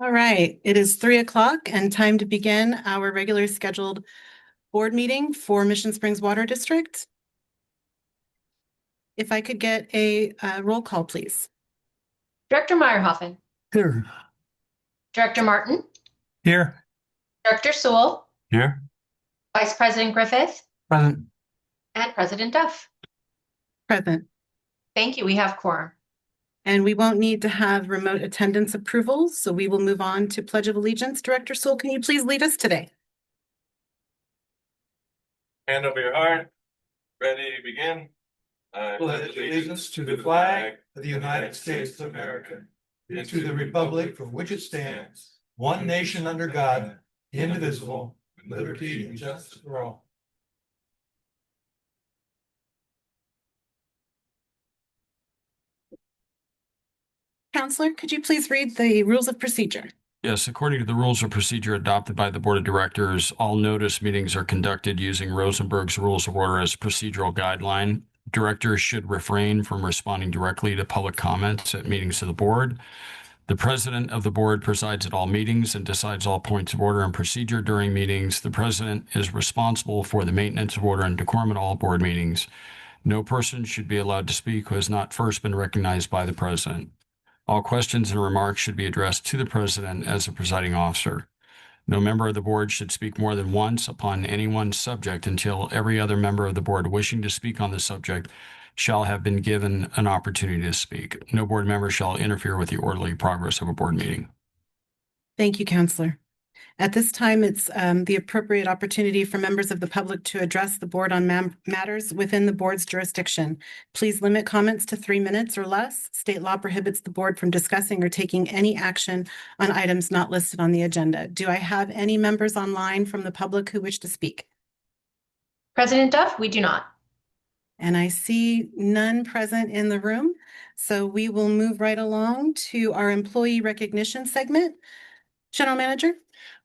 All right, it is 3 o'clock and time to begin our regularly scheduled board meeting for Mission Springs Water District. If I could get a roll call, please. Director Meyerhoffen. Here. Director Martin. Here. Director Sewell. Here. Vice President Griffith. Present. And President Duff. Present. Thank you. We have quorum. And we won't need to have remote attendance approvals, so we will move on to Pledge of Allegiance. Director Sewell, can you please lead us today? Hand over your heart. Ready, begin. I Pledge allegiance to the flag of the United States of America and to the republic for which it stands, one nation under God, indivisible, with liberty and justice for all. Counselor, could you please read the rules of procedure? Yes, according to the rules of procedure adopted by the Board of Directors, all notice meetings are conducted using Rosenberg's Rules of Order as procedural guideline. Directors should refrain from responding directly to public comments at meetings of the board. The president of the board presides at all meetings and decides all points of order and procedure during meetings. The president is responsible for the maintenance of order and decorum at all board meetings. No person should be allowed to speak who has not first been recognized by the president. All questions and remarks should be addressed to the president as the presiding officer. No member of the board should speak more than once upon any one subject until every other member of the board wishing to speak on the subject shall have been given an opportunity to speak. No board member shall interfere with the orderly progress of a board meeting. Thank you, Counselor. At this time, it's the appropriate opportunity for members of the public to address the board on matters within the board's jurisdiction. Please limit comments to 3 minutes or less. State law prohibits the board from discussing or taking any action on items not listed on the agenda. Do I have any members online from the public who wish to speak? President Duff, we do not. And I see none present in the room. So we will move right along to our employee recognition segment. General Manager.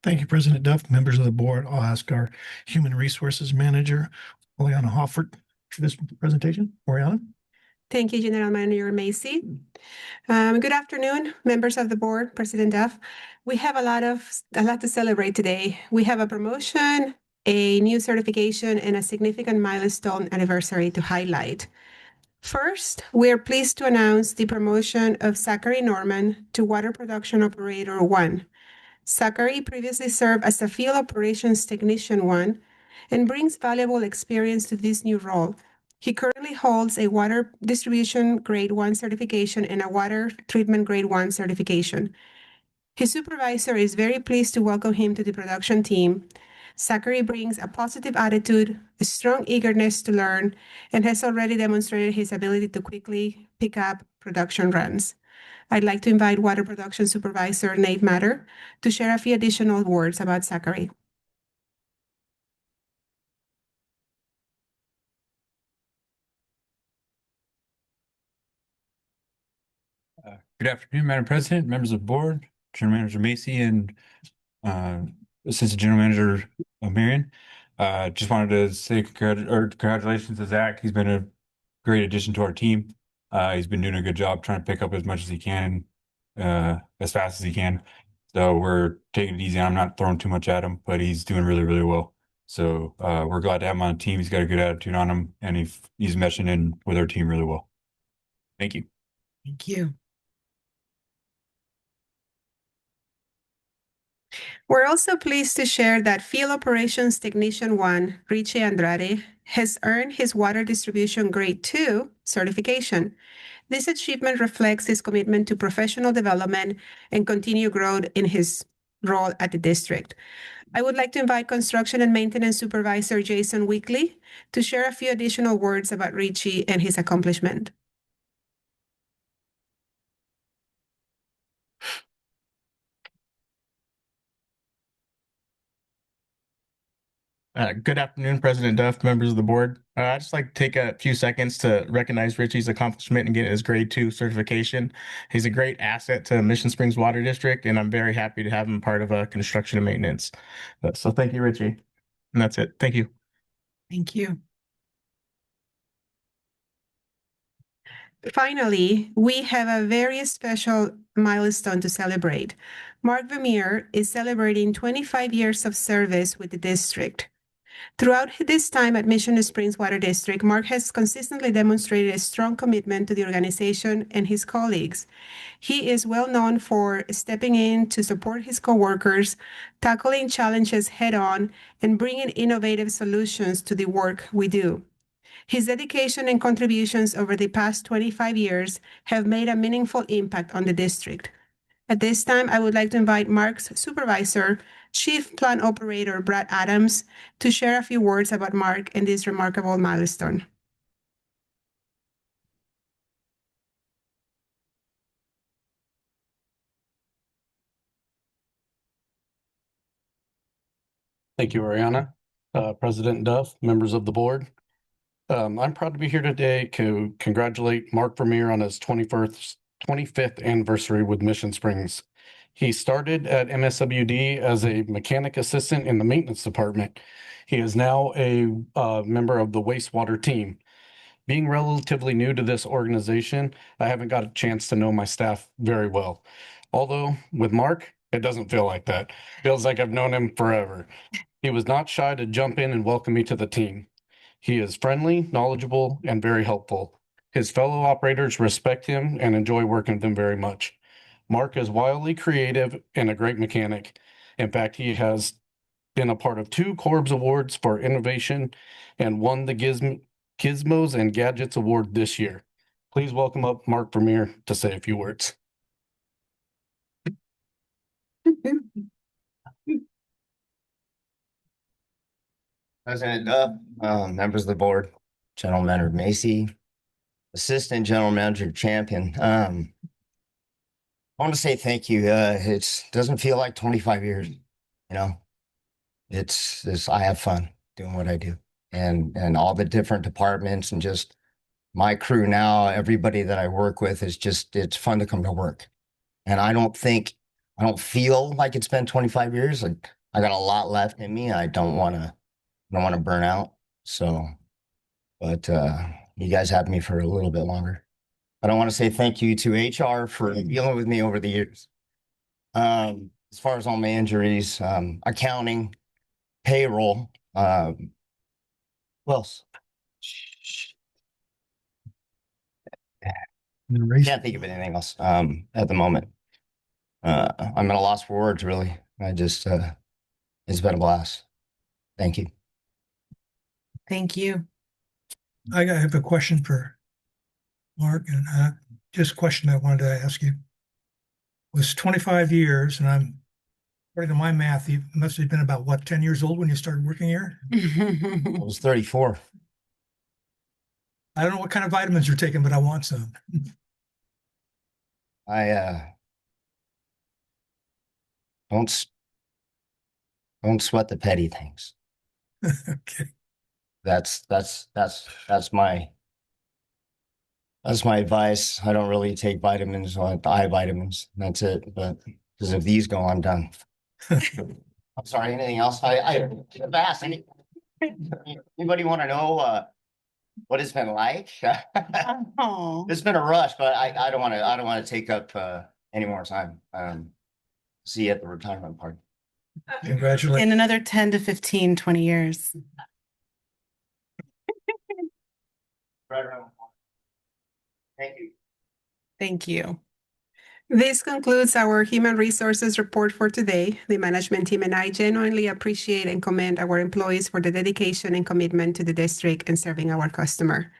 Thank you, President Duff. Members of the board, I'll ask our Human Resources Manager, Oriana Hoffert, for this presentation. Oriana? Thank you, General Manager Macy. Good afternoon, members of the board, President Duff. We have a lot to celebrate today. We have a promotion, a new certification, and a significant milestone anniversary to highlight. First, we are pleased to announce the promotion of Zachary Norman to Water Production Operator 1. Zachary previously served as a Field Operations Technician 1 and brings valuable experience to this new role. He currently holds a Water Distribution Grade 1 certification and a Water Treatment Grade 1 certification. His supervisor is very pleased to welcome him to the production team. Zachary brings a positive attitude, a strong eagerness to learn, and has already demonstrated his ability to quickly pick up production runs. I'd like to invite Water Production Supervisor Nate Matter to share a few additional words about Zachary. Good afternoon, Madam President, members of the board, General Manager Macy, and Assistant General Manager Marion. Just wanted to say congratulations to Zach. He's been a great addition to our team. He's been doing a good job trying to pick up as much as he can, as fast as he can. So we're taking it easy. I'm not throwing too much at him, but he's doing really, really well. So we're glad to have him on the team. He's got a good attitude on him, and he's meshing in with our team really well. Thank you. Thank you. We're also pleased to share that Field Operations Technician 1, Richie Andrade, has earned his Water Distribution Grade 2 certification. This achievement reflects his commitment to professional development and continued growth in his role at the district. I would like to invite Construction and Maintenance Supervisor Jason Weekly to share a few additional words about Richie and his accomplishment. Good afternoon, President Duff, members of the board. I'd just like to take a few seconds to recognize Richie's accomplishment in getting his Grade 2 certification. He's a great asset to Mission Springs Water District, and I'm very happy to have him part of construction and maintenance. So thank you, Richie. And that's it. Thank you. Thank you. Finally, we have a very special milestone to celebrate. Mark Vermeer is celebrating 25 years of service with the district. Throughout this time at Mission Springs Water District, Mark has consistently demonstrated a strong commitment to the organization and his colleagues. He is well known for stepping in to support his coworkers, tackling challenges head on, and bringing innovative solutions to the work we do. His dedication and contributions over the past 25 years have made a meaningful impact on the district. At this time, I would like to invite Mark's supervisor, Chief Plant Operator Brad Adams, to share a few words about Mark and this remarkable milestone. Thank you, Ariana. President Duff, members of the board. I'm proud to be here today to congratulate Mark Vermeer on his 25th anniversary with Mission Springs. He started at MSWD as a mechanic assistant in the maintenance department. He is now a member of the wastewater team. Being relatively new to this organization, I haven't got a chance to know my staff very well. Although with Mark, it doesn't feel like that. Feels like I've known him forever. He was not shy to jump in and welcome me to the team. He is friendly, knowledgeable, and very helpful. His fellow operators respect him and enjoy working with him very much. Mark is wildly creative and a great mechanic. In fact, he has been a part of 2 Corbs Awards for innovation and won the Gizmos and Gadgets Award this year. Please welcome up Mark Vermeer to say a few words. President Duff, members of the board, General Manager Macy, Assistant General Manager Champion. I want to say thank you. It doesn't feel like 25 years, you know. I have fun doing what I do, and all the different departments and just my crew now. Everybody that I work with it's fun to come to work, and I don't feel like it's been 25 years. I got a lot left in me. I don't want to burn out. So, but you guys have me for a little bit longer. But I want to say thank you to HR for dealing with me over the years. As far as all my injuries, accounting, payroll, what else? Can't think of anything else at the moment. I'm at a loss for words, really. It's been a blast. Thank you. Thank you. I have a question for Mark, and just a question I wanted to ask you. It was 25 years, and according to my math, you must have been about, what, 10 years old when you started working here? I was 34. I don't know what kind of vitamins you're taking, but I want some. I don't sweat the petty things. Okay. That's my advice. I don't really take vitamins, or eye vitamins. That's it. But because if these go, I'm done. I'm sorry. Anything else? I asked. Anybody want to know what it's been like? Oh. It's been a rush, but I don't want to take up any more time. See you at the retirement party. Congratulations. In another 10 to 15, 20 years. Right around. Thank you. Thank you. This concludes our Human Resources report for today. The management team and I genuinely appreciate and commend our employees for the dedication and commitment to the district and serving our customer.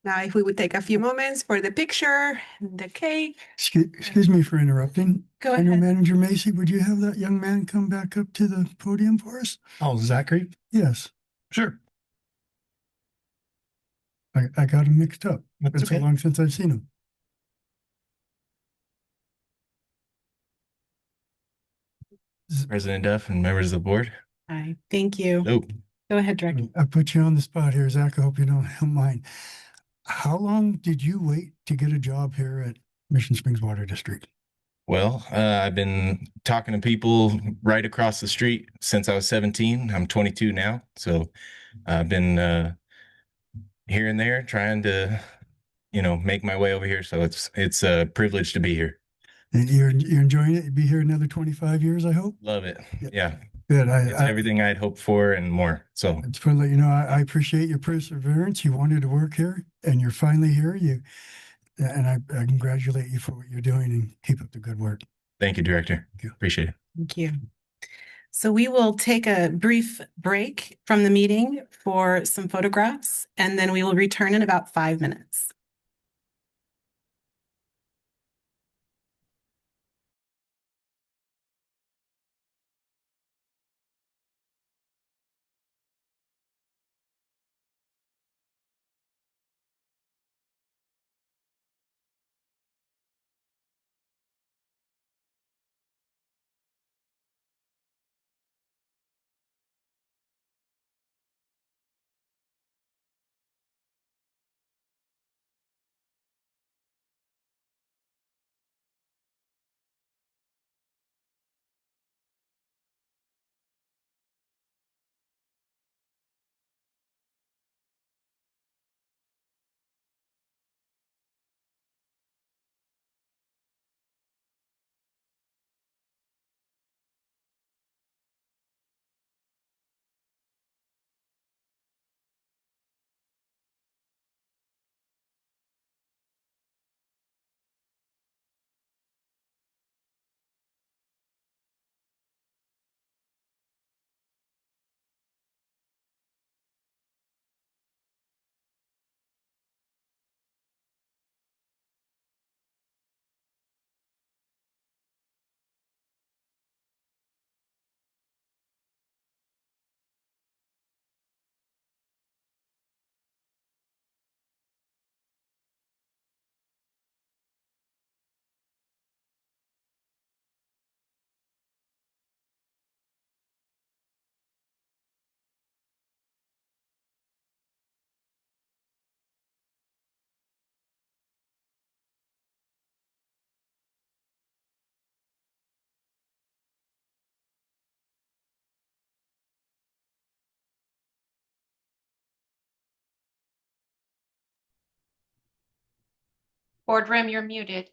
Now, if we would take a few moments for the picture, the cake. Excuse me for interrupting. Go General ahead. Manager Macy, would you have that young man come back up to the podium for us? Oh, Zachary? Yes, Sure. I got him mixed up. That's It's so okay. long since I've seen him. President Duff and members of the board. Hi, thank you. Oh, Go ahead, Director. I put you on the spot here, Zach. I hope you don't mind. How long did you wait to get a job here at Mission Springs Water District? well, I've been talking to people right across the street since I was 17. I'm 22 now. So I've been here and there trying to make my way over here. So it's a privilege to be here. And you're enjoying it? You'll be here another 25 years, I hope? Love it. Yeah. Good. It's everything I'd hoped for and more. So I just want to let you know, I appreciate your perseverance. You wanted to work here and you're finally here. And I congratulate you for what you're doing and keep up the good work. thank you, Director. Thank you. Appreciate it. Thank you. So we will take a brief break from the meeting for some photographs, and then we will return in about 5 minutes. Boardroom, you're muted.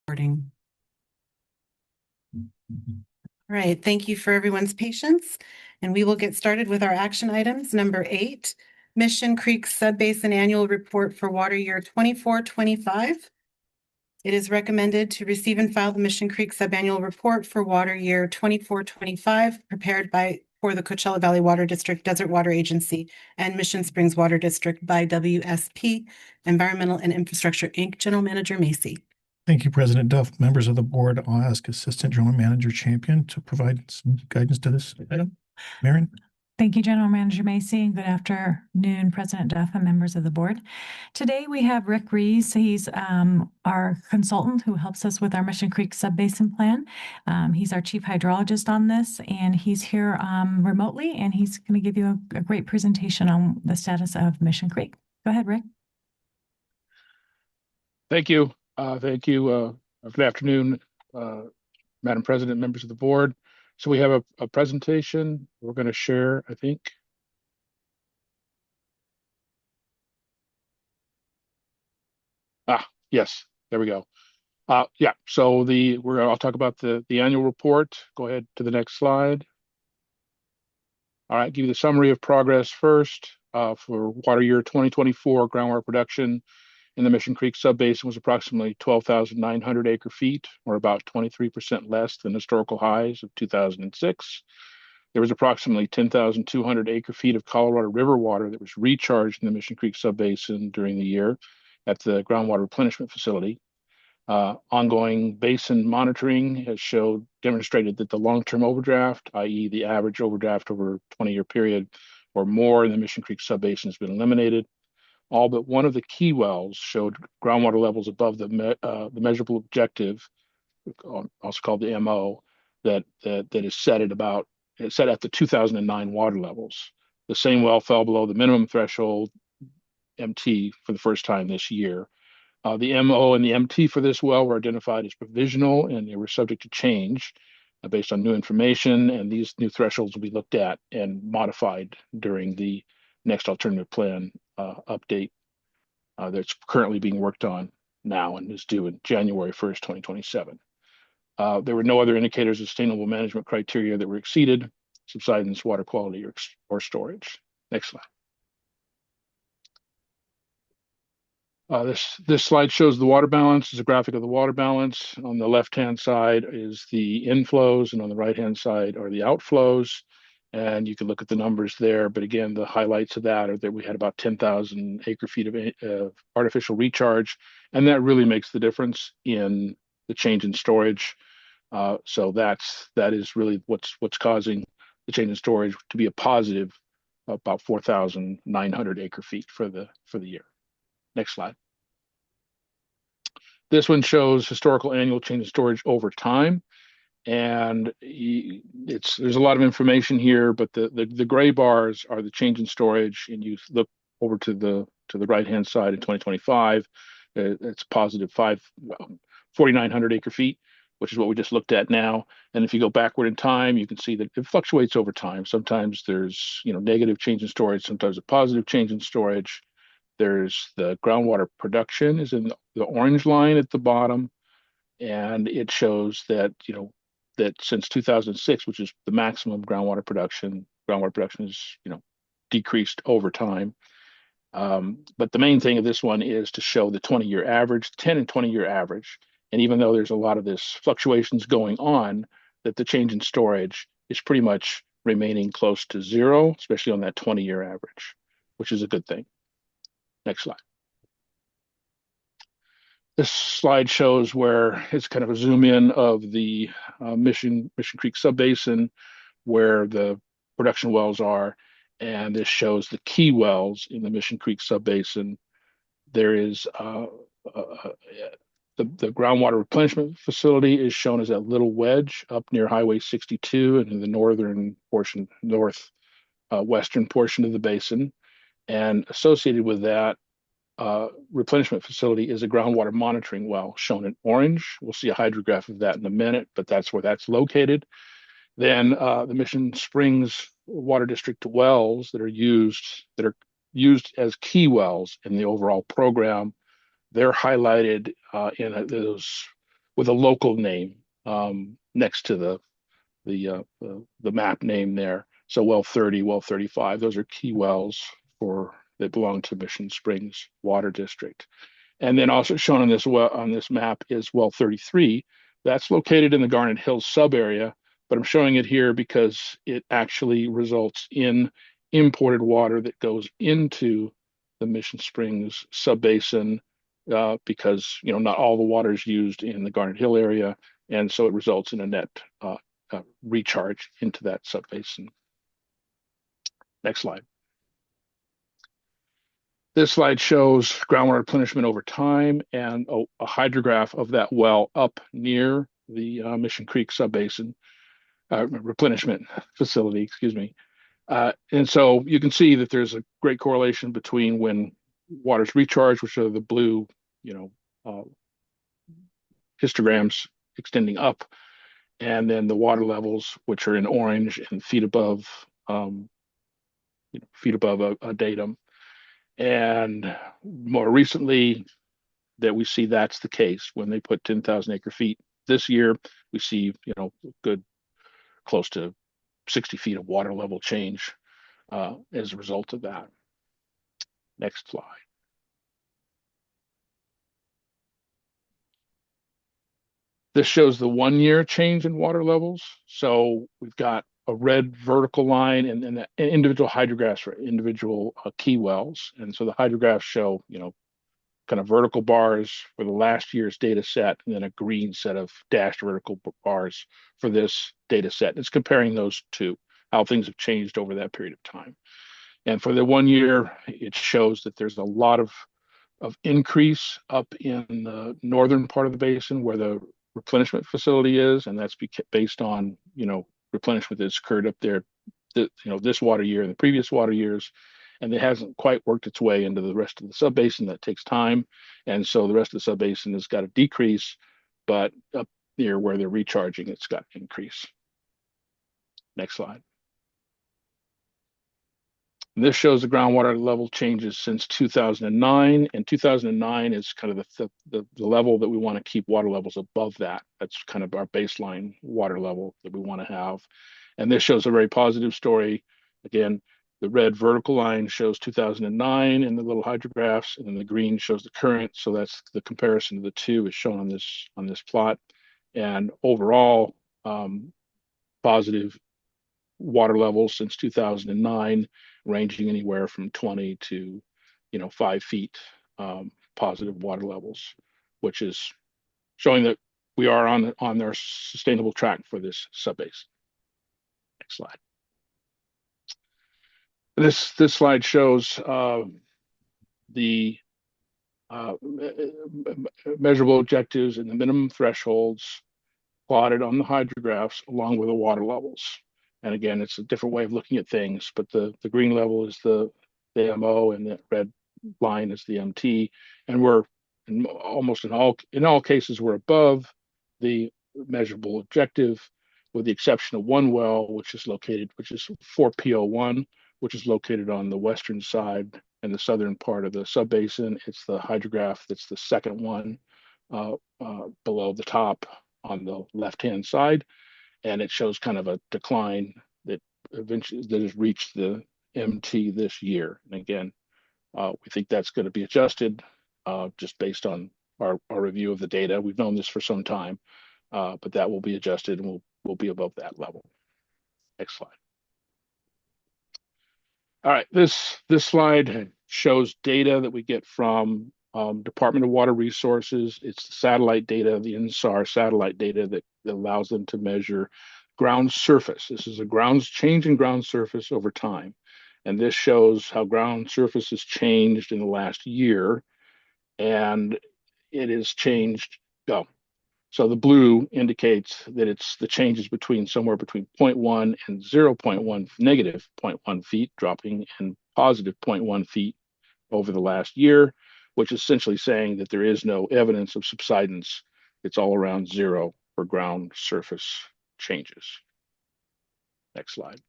Recording. All right, thank you for everyone's patience, and we will get started with our action items. Number 8, Mission Creek Subbasin Annual Report for Water Year 24-25. It is recommended to receive and file the Mission Creek Subannual Report for Water Year 24-25, prepared for the Coachella Valley Water District, Desert Water Agency, and Mission Springs Water District by WSP Environmental and Infrastructure, Inc. General Manager Macy. Thank you, President Duff. Members of the board, I'll ask Assistant General Manager Champion to provide some guidance to this item. Marion? Thank you, General Manager Macy. Good afternoon, President Duff and members of the board. Today we have Rick Rees. He's our consultant who helps us with our Mission Creek Subbasin Plan. He's our chief hydrologist on this, and he's here remotely, and he's going to give you a great presentation on the status of Mission Creek. Go ahead, Rick. Thank you. Good afternoon, Madam President, members of the board. So we have a presentation we're going to share, I think. Yes, there we go. Yeah, so I'll talk about the annual report. Go ahead to the next slide. All right, give you the summary of progress first. For water year 2024, groundwater production in the Mission Creek Subbasin was approximately 12,900 acre feet, or about 23% less than historical highs of 2006. There was approximately 10,200 acre feet of Colorado River water that was recharged in the Mission Creek Subbasin during the year at the groundwater replenishment facility. Ongoing basin monitoring has demonstrated that the long-term overdraft, i.e. the average overdraft over a 20-year period or more in the Mission Creek Subbasin, has been eliminated. All but one of the key wells showed groundwater levels above the measurable objective, also called the MO, that is set at the 2009 water levels. The same well fell below the minimum threshold MT for the first time this year. The MO and the MT for this well were identified as provisional, and they were subject to change based on new information, and these new thresholds will be looked at and modified during the next alternative plan update that's currently being worked on now and is due in January 1st, 2027. There were no other indicators of sustainable management criteria that were exceeded, subsidence, water quality, or storage. Next slide. This slide shows the water balance. It's a graphic of the water balance. On the left-hand side is the inflows, and on the right-hand side are the outflows. And you can look at the numbers there. But again, the highlights of that are that we had about 10,000 acre feet of artificial recharge, and that really makes the difference in the change in storage. So that is really what's causing the change in storage to be a positive, about 4,900 acre feet for the year. Next slide. This one shows historical annual change in storage over time. And there's a lot of information here, but the gray bars are the change in storage, and you look over to the right-hand side in 2025, it's positive 4,900 acre feet, which is what we just looked at now. And if you go backward in time, you can see that it fluctuates over time. Sometimes there's negative change in storage, sometimes a positive change in storage. There's the groundwater production is in the orange line at the bottom, and it shows that that since 2006, which is the maximum groundwater production is decreased over time. But the main thing of this one is to show the 20-year average, 10 and 20-year average. And even though there's a lot of this fluctuations going on, that the change in storage is pretty much remaining close to zero, especially on that 20-year average, which is a good thing. Next slide. This slide shows where it's kind of a zoom in of the Mission Creek Subbasin, where the production wells are, and this shows the key wells in the Mission Creek Subbasin. There is the groundwater replenishment facility is shown as that little wedge up near Highway 62 and in the northwestern portion of the basin, and associated with that replenishment facility is a groundwater monitoring well shown in orange. We'll see a hydrograph of that in a minute, but that's where that's located. Then the Mission Springs Water District wells that are used as key wells in the overall program, they're highlighted in those with a local name next to the map name there. So well 30, well 35, those are key wells that belong to Mission Springs Water District. And then also shown on this map is well 33. That's located in the Garnet Hills sub area, but I'm showing it here because it actually results in imported water that goes into the Mission Springs subbasin because not all the water is used in the Garnet Hill area, and so it results in a net recharge into that subbasin. Next slide. This slide shows groundwater replenishment over time and a hydrograph of that well up near the Mission Creek subbasin replenishment facility, excuse me. And so you can see that there's a great correlation between when water's recharged, which are the blue, histograms extending up, and then the water levels, which are in orange and feet above a datum. And more recently, that we see that's the case when they put 10,000 acre feet. This year, we see good close to 60 feet of water level change as a result of that. Next slide. This shows the 1 year change in water levels. So we've got a red vertical line and individual hydrographs for individual key wells. And so the hydrographs show, kind of vertical bars for the last year's data set, and then a green set of dashed vertical bars for this data set. It's comparing those two, how things have changed over that period of time. And for the 1 year, it shows that there's a lot of increase up in the northern part of the basin where the replenishment facility is, and that's based on replenishment that's occurred up there, this water year and the previous water years, and it hasn't quite worked its way into the rest of the subbasin. That takes time, and so the rest of the subbasin has got a decrease, but up near where they're recharging, it's got an increase. Next slide. And this shows the groundwater level changes since 2009, and 2009 is kind of the level that we want to keep water levels above that. That's kind of our baseline water level that we want to have. And this shows a very positive story. Again, the red vertical line shows 2009 in the little hydrographs, and then the green shows the current. So that's the comparison of the two is shown on this plot. And overall, positive water levels since 2009, ranging anywhere from 20 to 5 feet positive water levels, which is showing that we are on our sustainable track for this subbase. Next slide. This slide shows the measurable objectives and the minimum thresholds plotted on the hydrographs along with the water levels. And again, it's a different way of looking at things, but the green level is the MO and the red line is the MT. And we're in all cases, we're above the measurable objective, with the exception of one well, which is 4P01, which is located on the western side and the southern part of the subbasin. It's the hydrograph that's the second one below the top on the left-hand side, and it shows kind of a decline that eventually has reached the MT this year. And again, we think that's going to be adjusted just based on our review of the data. We've known this for some time, but that will be adjusted and we'll be above that level. Next slide. All right, this slide shows data that we get from Department of Water Resources. It's the satellite data, the INSAR satellite data that allows them to measure ground surface. This is a change in ground surface over time. And this shows how ground surface has changed in the last year. And it has changed. So the blue indicates that it's the changes somewhere between 0.1 and 0.1, negative 0.1 feet, dropping and positive 0.1 feet over the last year, which is essentially saying that there is no evidence of subsidence. It's all around zero for ground surface changes. Next slide.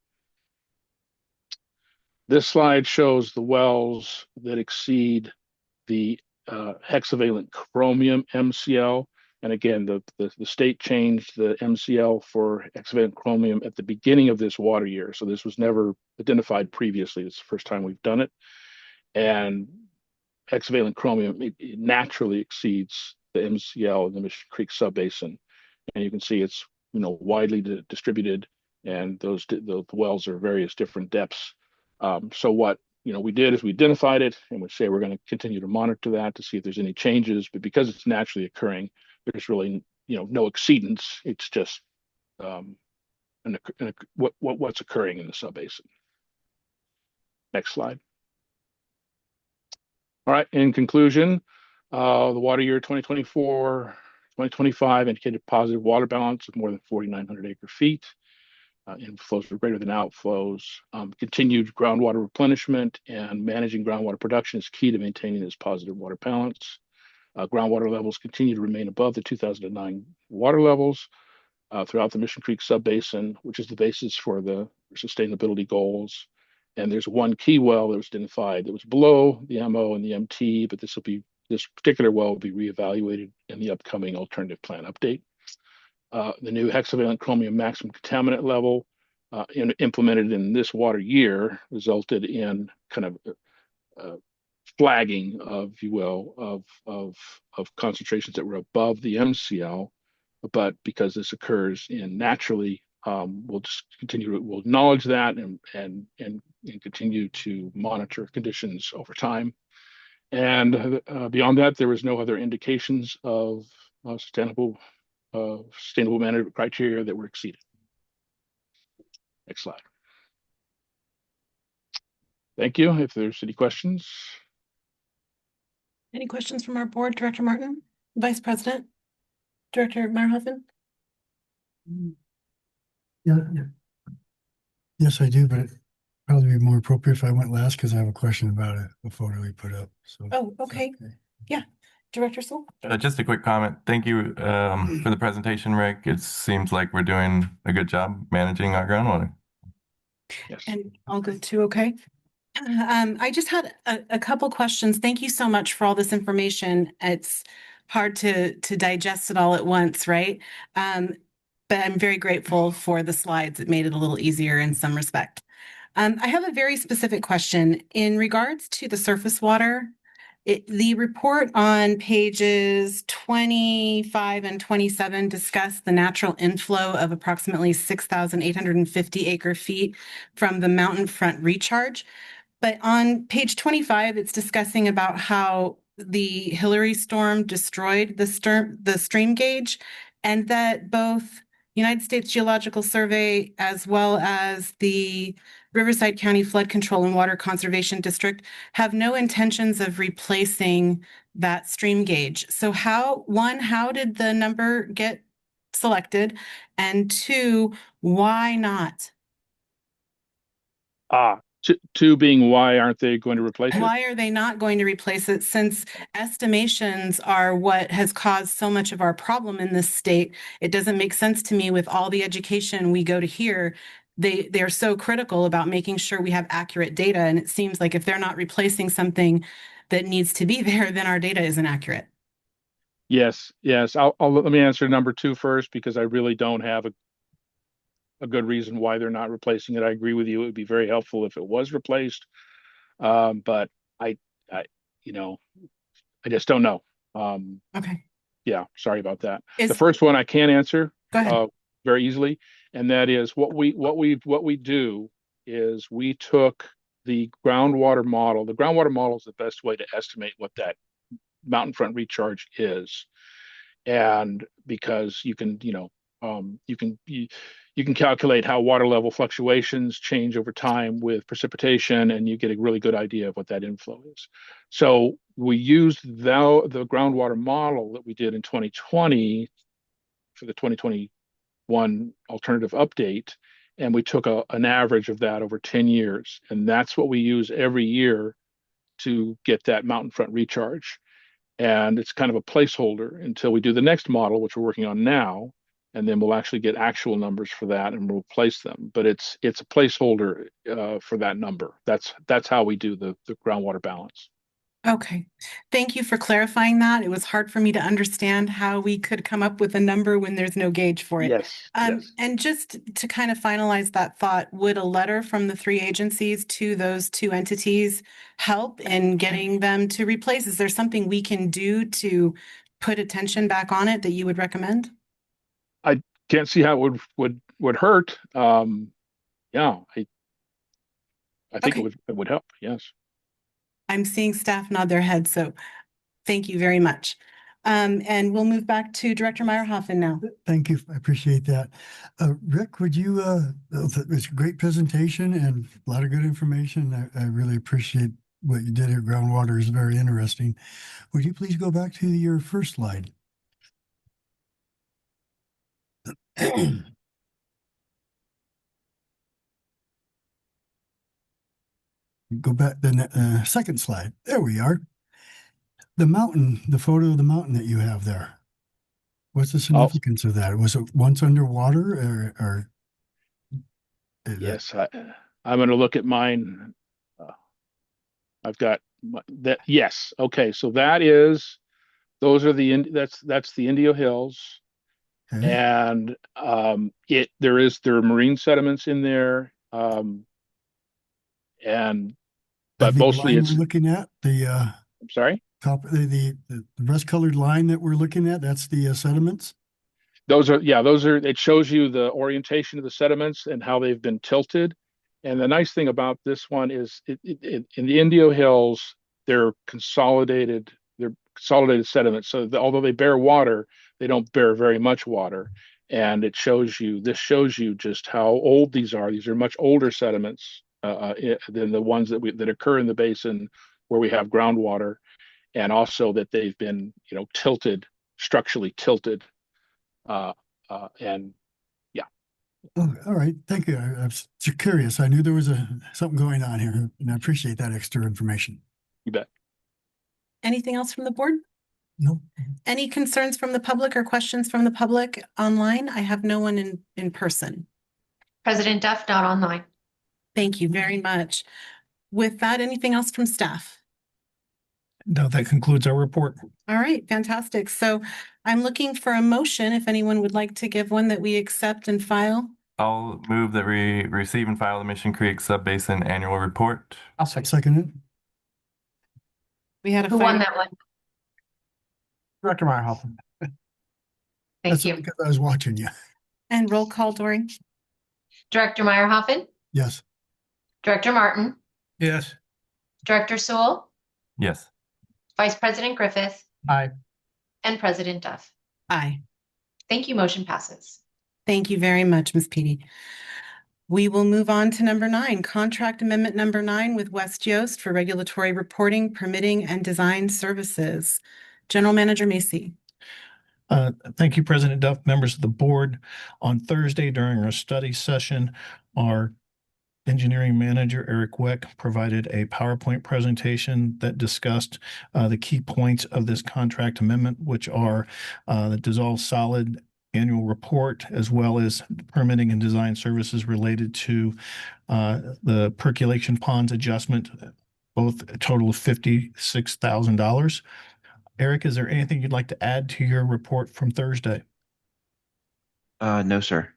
This slide shows the wells that exceed the hexavalent chromium MCL. And again, the state changed the MCL for hexavalent chromium at the beginning of this water year. So this was never identified previously. It's the first time we've done it. And hexavalent chromium, it naturally exceeds the MCL in the Mission Creek subbasin. And you can see it's widely distributed, and the wells are various different depths. So what we did is we identified it and we say we're going to continue to monitor that to see if there's any changes. But because it's naturally occurring, there's really no exceedance. It's just what's occurring in the subbasin. Next slide. All right. In conclusion, the water year 2024-2025 indicated positive water balance of more than 4,900 acre-feet. Inflows were greater than outflows. Continued groundwater replenishment and managing groundwater production is key to maintaining this positive water balance. Groundwater levels continue to remain above the 2009 water levels throughout the Mission Creek subbasin, which is the basis for the sustainability goals. And there's one key well that was identified that was below the MO and the MT, but this particular well will be reevaluated in the upcoming alternative plan update. The new hexavalent chromium maximum contaminant level implemented in this water year resulted in kind of flagging of, if you will, of concentrations that were above the MCL. But because this occurs naturally, we'll just we'll acknowledge that and continue to monitor conditions over time. And beyond that, there was no other indications of sustainable management criteria that were exceeded. Next slide. Thank you. If there's any questions. Any questions from our board, Director Martin, Vice President, Director Meyerhoffen? Yeah. Yes, I do, but it'd probably be more appropriate if I went last because I have a question about it, the photo we put up. So. Oh, okay. Yeah. Director Sewell? Just a quick comment. Thank you for the presentation, Rick. It seems like we're doing a good job managing our groundwater. Yes. And I'll go too, okay? I just had a couple questions. Thank you so much for all this information. It's hard to digest it all at once, right? But I'm very grateful for the slides. It made it a little easier in some respect. I have a very specific question in regards to the surface water. The report on pages 25 and 27 discuss the natural inflow of approximately 6,850 acre-feet from the mountain front recharge. But on page 25, it's discussing about how the Hillary storm destroyed the stream gauge, and that both United States Geological Survey as well as the Riverside County Flood Control and Water Conservation District have no intentions of replacing that stream gauge. So how did the number get selected? And two, why not? Two being, why aren't they going to replace it? Why are they not going to replace it, since estimations are what has caused so much of our problem in this state? It doesn't make sense to me with all the education we go to hear. They're so critical about making sure we have accurate data. And it seems like if they're not replacing something that needs to be there, then our data isn't accurate. Yes. Let me answer number two first, because I really don't have a good reason why they're not replacing it. I agree with you. It would be very helpful if it was replaced. But I just don't know. Okay. Yeah, sorry about that. The first one I can answer Go ahead. very easily, and that is what we do is we took the groundwater model. The groundwater model is the best way to estimate what that mountain front recharge is, and because you can calculate how water level fluctuations change over time with precipitation, and you get a really good idea of what that inflow is. So we used the groundwater model that we did in 2020 for the 2021 alternative update, and we took an average of that over 10 years. And that's what we use every year to get that mountain front recharge. And it's kind of a placeholder until we do the next model, which we're working on now. And then we'll actually get actual numbers for that and we'll place them. But it's a placeholder for that number. That's how we do the groundwater balance. Okay. Thank you for clarifying that. It was hard for me to understand how we could come up with a number when there's no gauge for it. Yes. And just to kind of finalize that thought, would a letter from the three agencies to those two entities help in getting them to replace? Is there something we can do to put attention back on it that you would recommend? I can't see how it would hurt. I think Okay. it would help, yes. I'm seeing staff nod their heads, so thank you very much. And we'll move back to Director Meyerhoffen now. Thank you. I appreciate that. Rick, would you, it's a great presentation and a lot of good information. I really appreciate what you did here. Groundwater is very interesting. Would you please go back to your first slide? Go back the second slide. There we are. The mountain, the photo of the mountain that you have there. What's the significance of that? Was it once underwater or Yes, I'm going to look at mine. I've got that. Yes. Okay. So those are that's the Indio Hills. Okay. And there are marine sediments in there. But the mostly line it's, we're looking at I'm sorry. top the rust colored line that we're looking at, that's the sediments. It shows you the orientation of the sediments and how they've been tilted. And the nice thing about this one is in the Indio Hills, they're consolidated sediments. So although they bear water, they don't bear very much water. And this shows you just how old these are. These are much older sediments than the ones that occur in the basin where we have groundwater, and also that they've been, structurally tilted. And yeah. Oh, all right. Thank you. I was curious. I knew there was something going on here, and I appreciate that extra information. You bet. Anything else from the board? No. Any concerns from the public or questions from the public online? I have no one in person. President Duff, not online. Thank you very much. With that, anything else from staff? No, that concludes our report. All right, fantastic. So I'm looking for a motion if anyone would like to give one that we accept and file. I'll move that we receive and file the Mission Creek Subbasin Annual Report. I'll second it. We had a Who won fight. that one? Director Meyerhoffen. Thank That's you. because I was watching you. And roll call, Dory. Director Meyerhoffen, Yes. Director Martin, Yes. Director Sewell, Yes. Vice President Griffith, Aye. and President Duff. Aye. Thank you. Motion passes. Thank you very much, Ms. Petey. We will move on to number 9, contract amendment number 9 with West Yost for regulatory reporting, permitting, and design services. General Manager Macy. Thank you, President Duff, members of the board. On Thursday during our study session, our engineering manager, Eric Weck, provided a PowerPoint presentation that discussed the key points of this contract amendment, which are the dissolved solid annual report, as well as permitting and design services related to the percolation ponds adjustment, both a total of $56,000. Eric, is there anything you'd like to add to your report from Thursday? No, sir.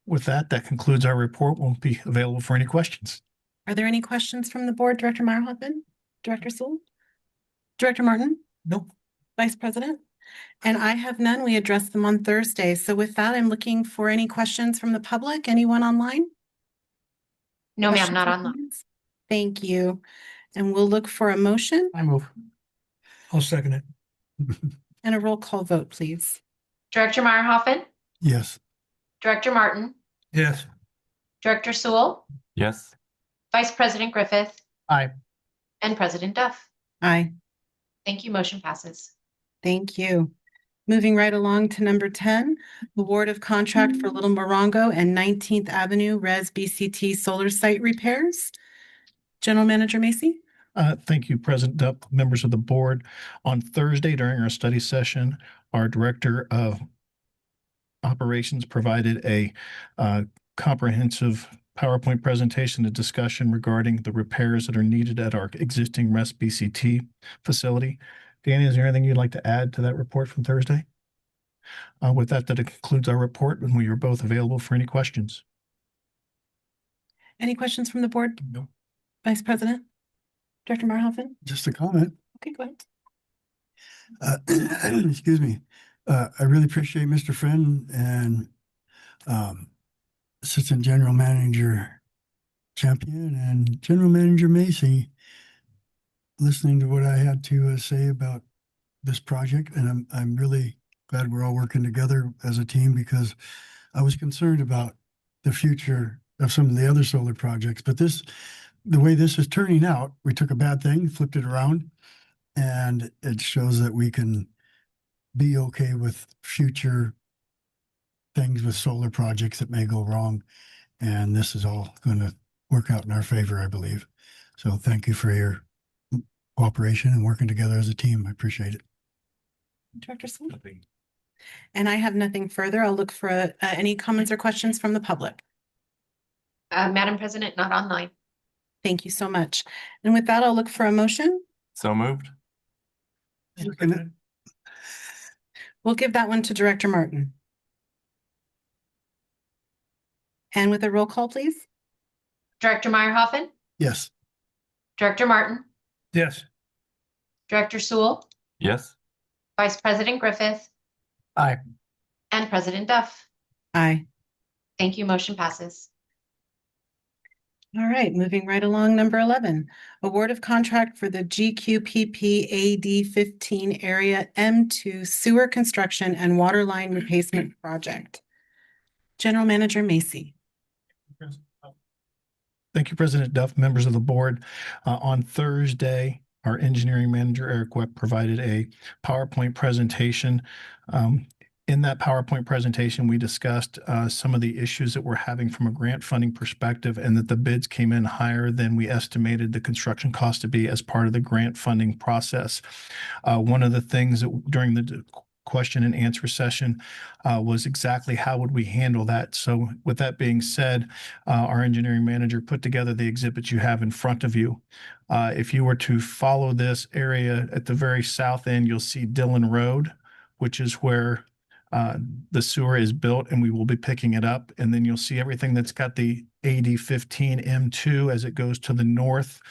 With that, that concludes our report. We'll be available for any questions. Are there any questions from the board, Director Meyerhoffen, Director Sewell, Director Martin? Nope. Vice President? And I have none. We addressed them on Thursday. So with that, I'm looking for any questions from the public. Anyone online? No, ma'am, Questions not or online. comments? Thank you. And we'll look for a motion I move. I'll second it. and a roll call vote, please. Director Meyerhoffen, Yes. Director Martin, Yes. Director Sewell, Yes. Vice President Griffith, Aye. and President Duff. Aye. Thank you. Motion passes. Thank you. Moving right along to number 10, award of contract for Little Morongo and 19th Avenue Res BCT solar site repairs. General Manager Macy? Thank you, President Duff, members of the board. On Thursday during our study session, our Director of Operations provided a comprehensive PowerPoint presentation and discussion regarding the repairs that are needed at our existing REST BCT facility. Danny, is there anything you'd like to add to that report from Thursday? With that, that concludes our report, and we are both available for any questions. Any questions from the board? No. Vice President? Director Meyerhoffen? Just a comment. Okay, go ahead. Excuse me. I really appreciate Mr. Friend and Assistant General Manager Champion and General Manager Macy, listening to what I had to say about this project, and I'm really glad we're all working together as a team because I was concerned about the future of some of the other solar projects. But the way this is turning out, we took a bad thing, flipped it around, and it shows that we can be okay with future things with solar projects that may go wrong. And this is all going to work out in our favor, I believe. So thank you for your cooperation and working together as a team. I appreciate it. Director Sewell? And I have nothing further. I'll look for any comments or questions from the public. Madam President, not online. Thank you so much. And with that, I'll look for a motion. So moved. We'll give that one to Director Martin. And with a roll call, please. Director Meyerhoffen, Yes. Director Martin, Yes. Director Sewell, Yes. Vice President Griffith, Aye. and President Duff. Aye. Thank you. Motion passes. All right, moving right along, number 11, award of contract for the GQPP AD 15 area M2 sewer construction and water line replacement project. General Manager Macy. Thank you, President Duff, members of the board. On Thursday, our engineering manager, Eric Webb, provided a PowerPoint presentation. In that PowerPoint presentation, we discussed some of the issues that we're having from a grant funding perspective and that the bids came in higher than we estimated the construction cost to be as part of the grant funding process. One of the things that during the question and answer session was exactly how would we handle that. So with that being said, our engineering manager put together the exhibits you have in front of you. If you were to follow this area at the very south end, you'll see Dillon Road, which is where the sewer is built, and we will be picking it up. And then you'll see everything that's got the AD 15 M2 as it goes to the north.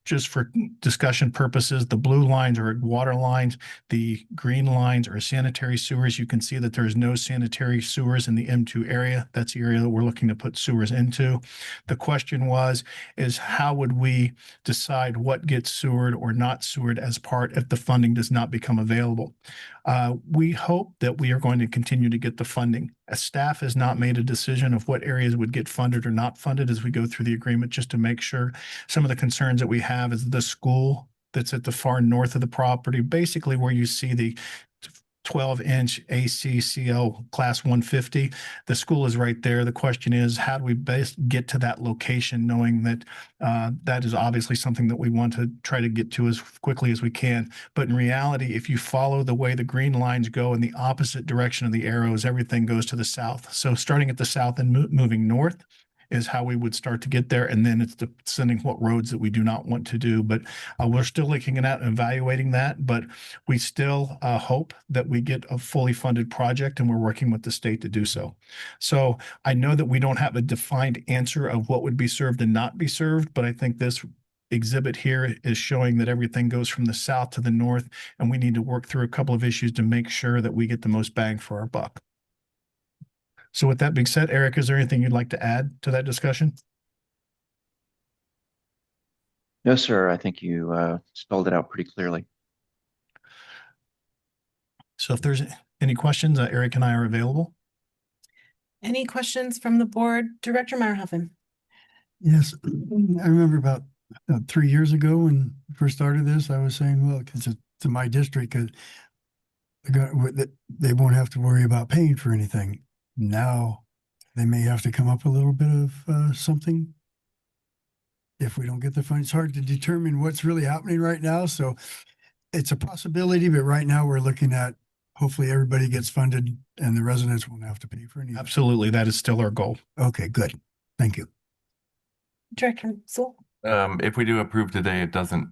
Just for discussion purposes, the blue lines are water lines. The green lines are sanitary sewers. You can see that there's no sanitary sewers in the M2 area. That's the area that we're looking to put sewers into. The question is how would we decide what gets sewered or not sewered as part if the funding does not become available? We hope that we are going to continue to get the funding. Staff has not made a decision of what areas would get funded or not funded as we go through the agreement, just to make sure. Some of the concerns that we have is the school that's at the far north of the property, basically where you see the 12-inch ACCL class 150. The school is right there. The question is, how do we best get to that location, knowing that that is obviously something that we want to try to get to as quickly as we can. But in reality, if you follow the way the green lines go in the opposite direction of the arrows, everything goes to the south. So starting at the south and moving north is how we would start to get there. And then it's sending what roads that we do not want to do. But we're still looking at and evaluating that. But we still hope that we get a fully funded project, and we're working with the state to do so. So I know that we don't have a defined answer of what would be served and not be served, but I think this exhibit here is showing that everything goes from the south to the north, and we need to work through a couple of issues to make sure that we get the most bang for our buck. So with that being said, Eric, is there anything you'd like to add to that discussion? No, sir. I think you spelled it out pretty clearly. So if there's any questions, Eric and I are available. Any questions from the board? Director Meyerhoffen. Yes, I remember about 3 years ago when we first started this, I was saying, well, because it's in my district, they won't have to worry about paying for anything. Now they may have to come up a little bit of something if we don't get the funds. It's hard to determine what's really happening right now. So it's a possibility, but right now we're looking at hopefully everybody gets funded and the residents won't have to pay for anything. Absolutely. That is still our goal. Okay, good. Thank you. Director Sewell. If we do approve today, it doesn't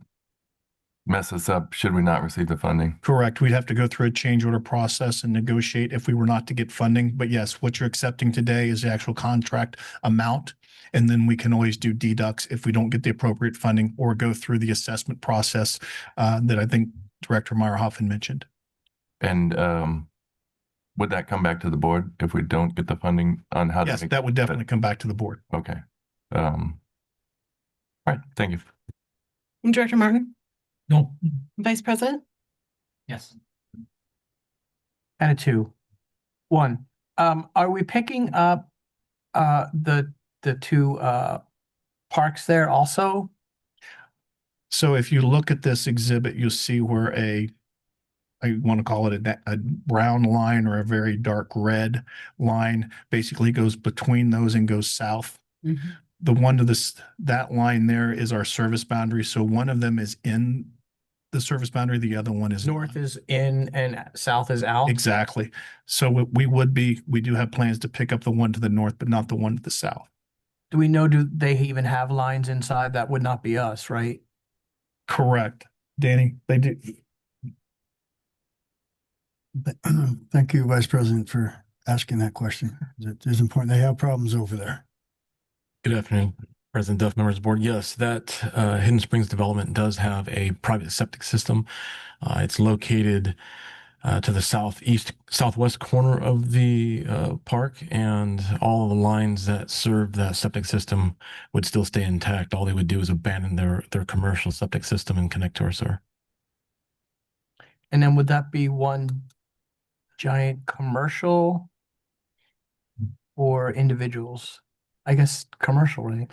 mess us up should we not receive the funding. Correct. We'd have to go through a change order process and negotiate if we were not to get funding. But yes, what you're accepting today is the actual contract amount. And then we can always do deducts if we don't get the appropriate funding or go through the assessment process that I think Director Meyerhoffen mentioned. And would that come back to the board if we don't get the funding on how to? Yes, make that would definitely come back to the board. Okay. All right, thank you. Director Martin, No. Vice President? Yes. Kind of two. One, are we picking up the two parks there also? So if you look at this exhibit, you'll see where I want to call it a brown line or a very dark red line basically goes between those and goes south. Mm-hmm. The one to that line there is our service boundary. So one of them is in the service boundary, the other one is North not. is in and south is out. Exactly. So we do have plans to pick up the one to the north, but not the one to the south. Do we know, do they even have lines inside? That would not be us, right? Correct. Danny, they do. Thank you, Vice President, for asking that question. It is important. They have problems over there. Good afternoon, President Duff, members of the board. Yes, that Hidden Springs development does have a private septic system. It's located to the southwest corner of the park, and all of the lines that serve that septic system would still stay intact. All they would do is abandon their commercial septic system and connect to our sewer. And then would that be one giant commercial or individuals? I guess commercial, right?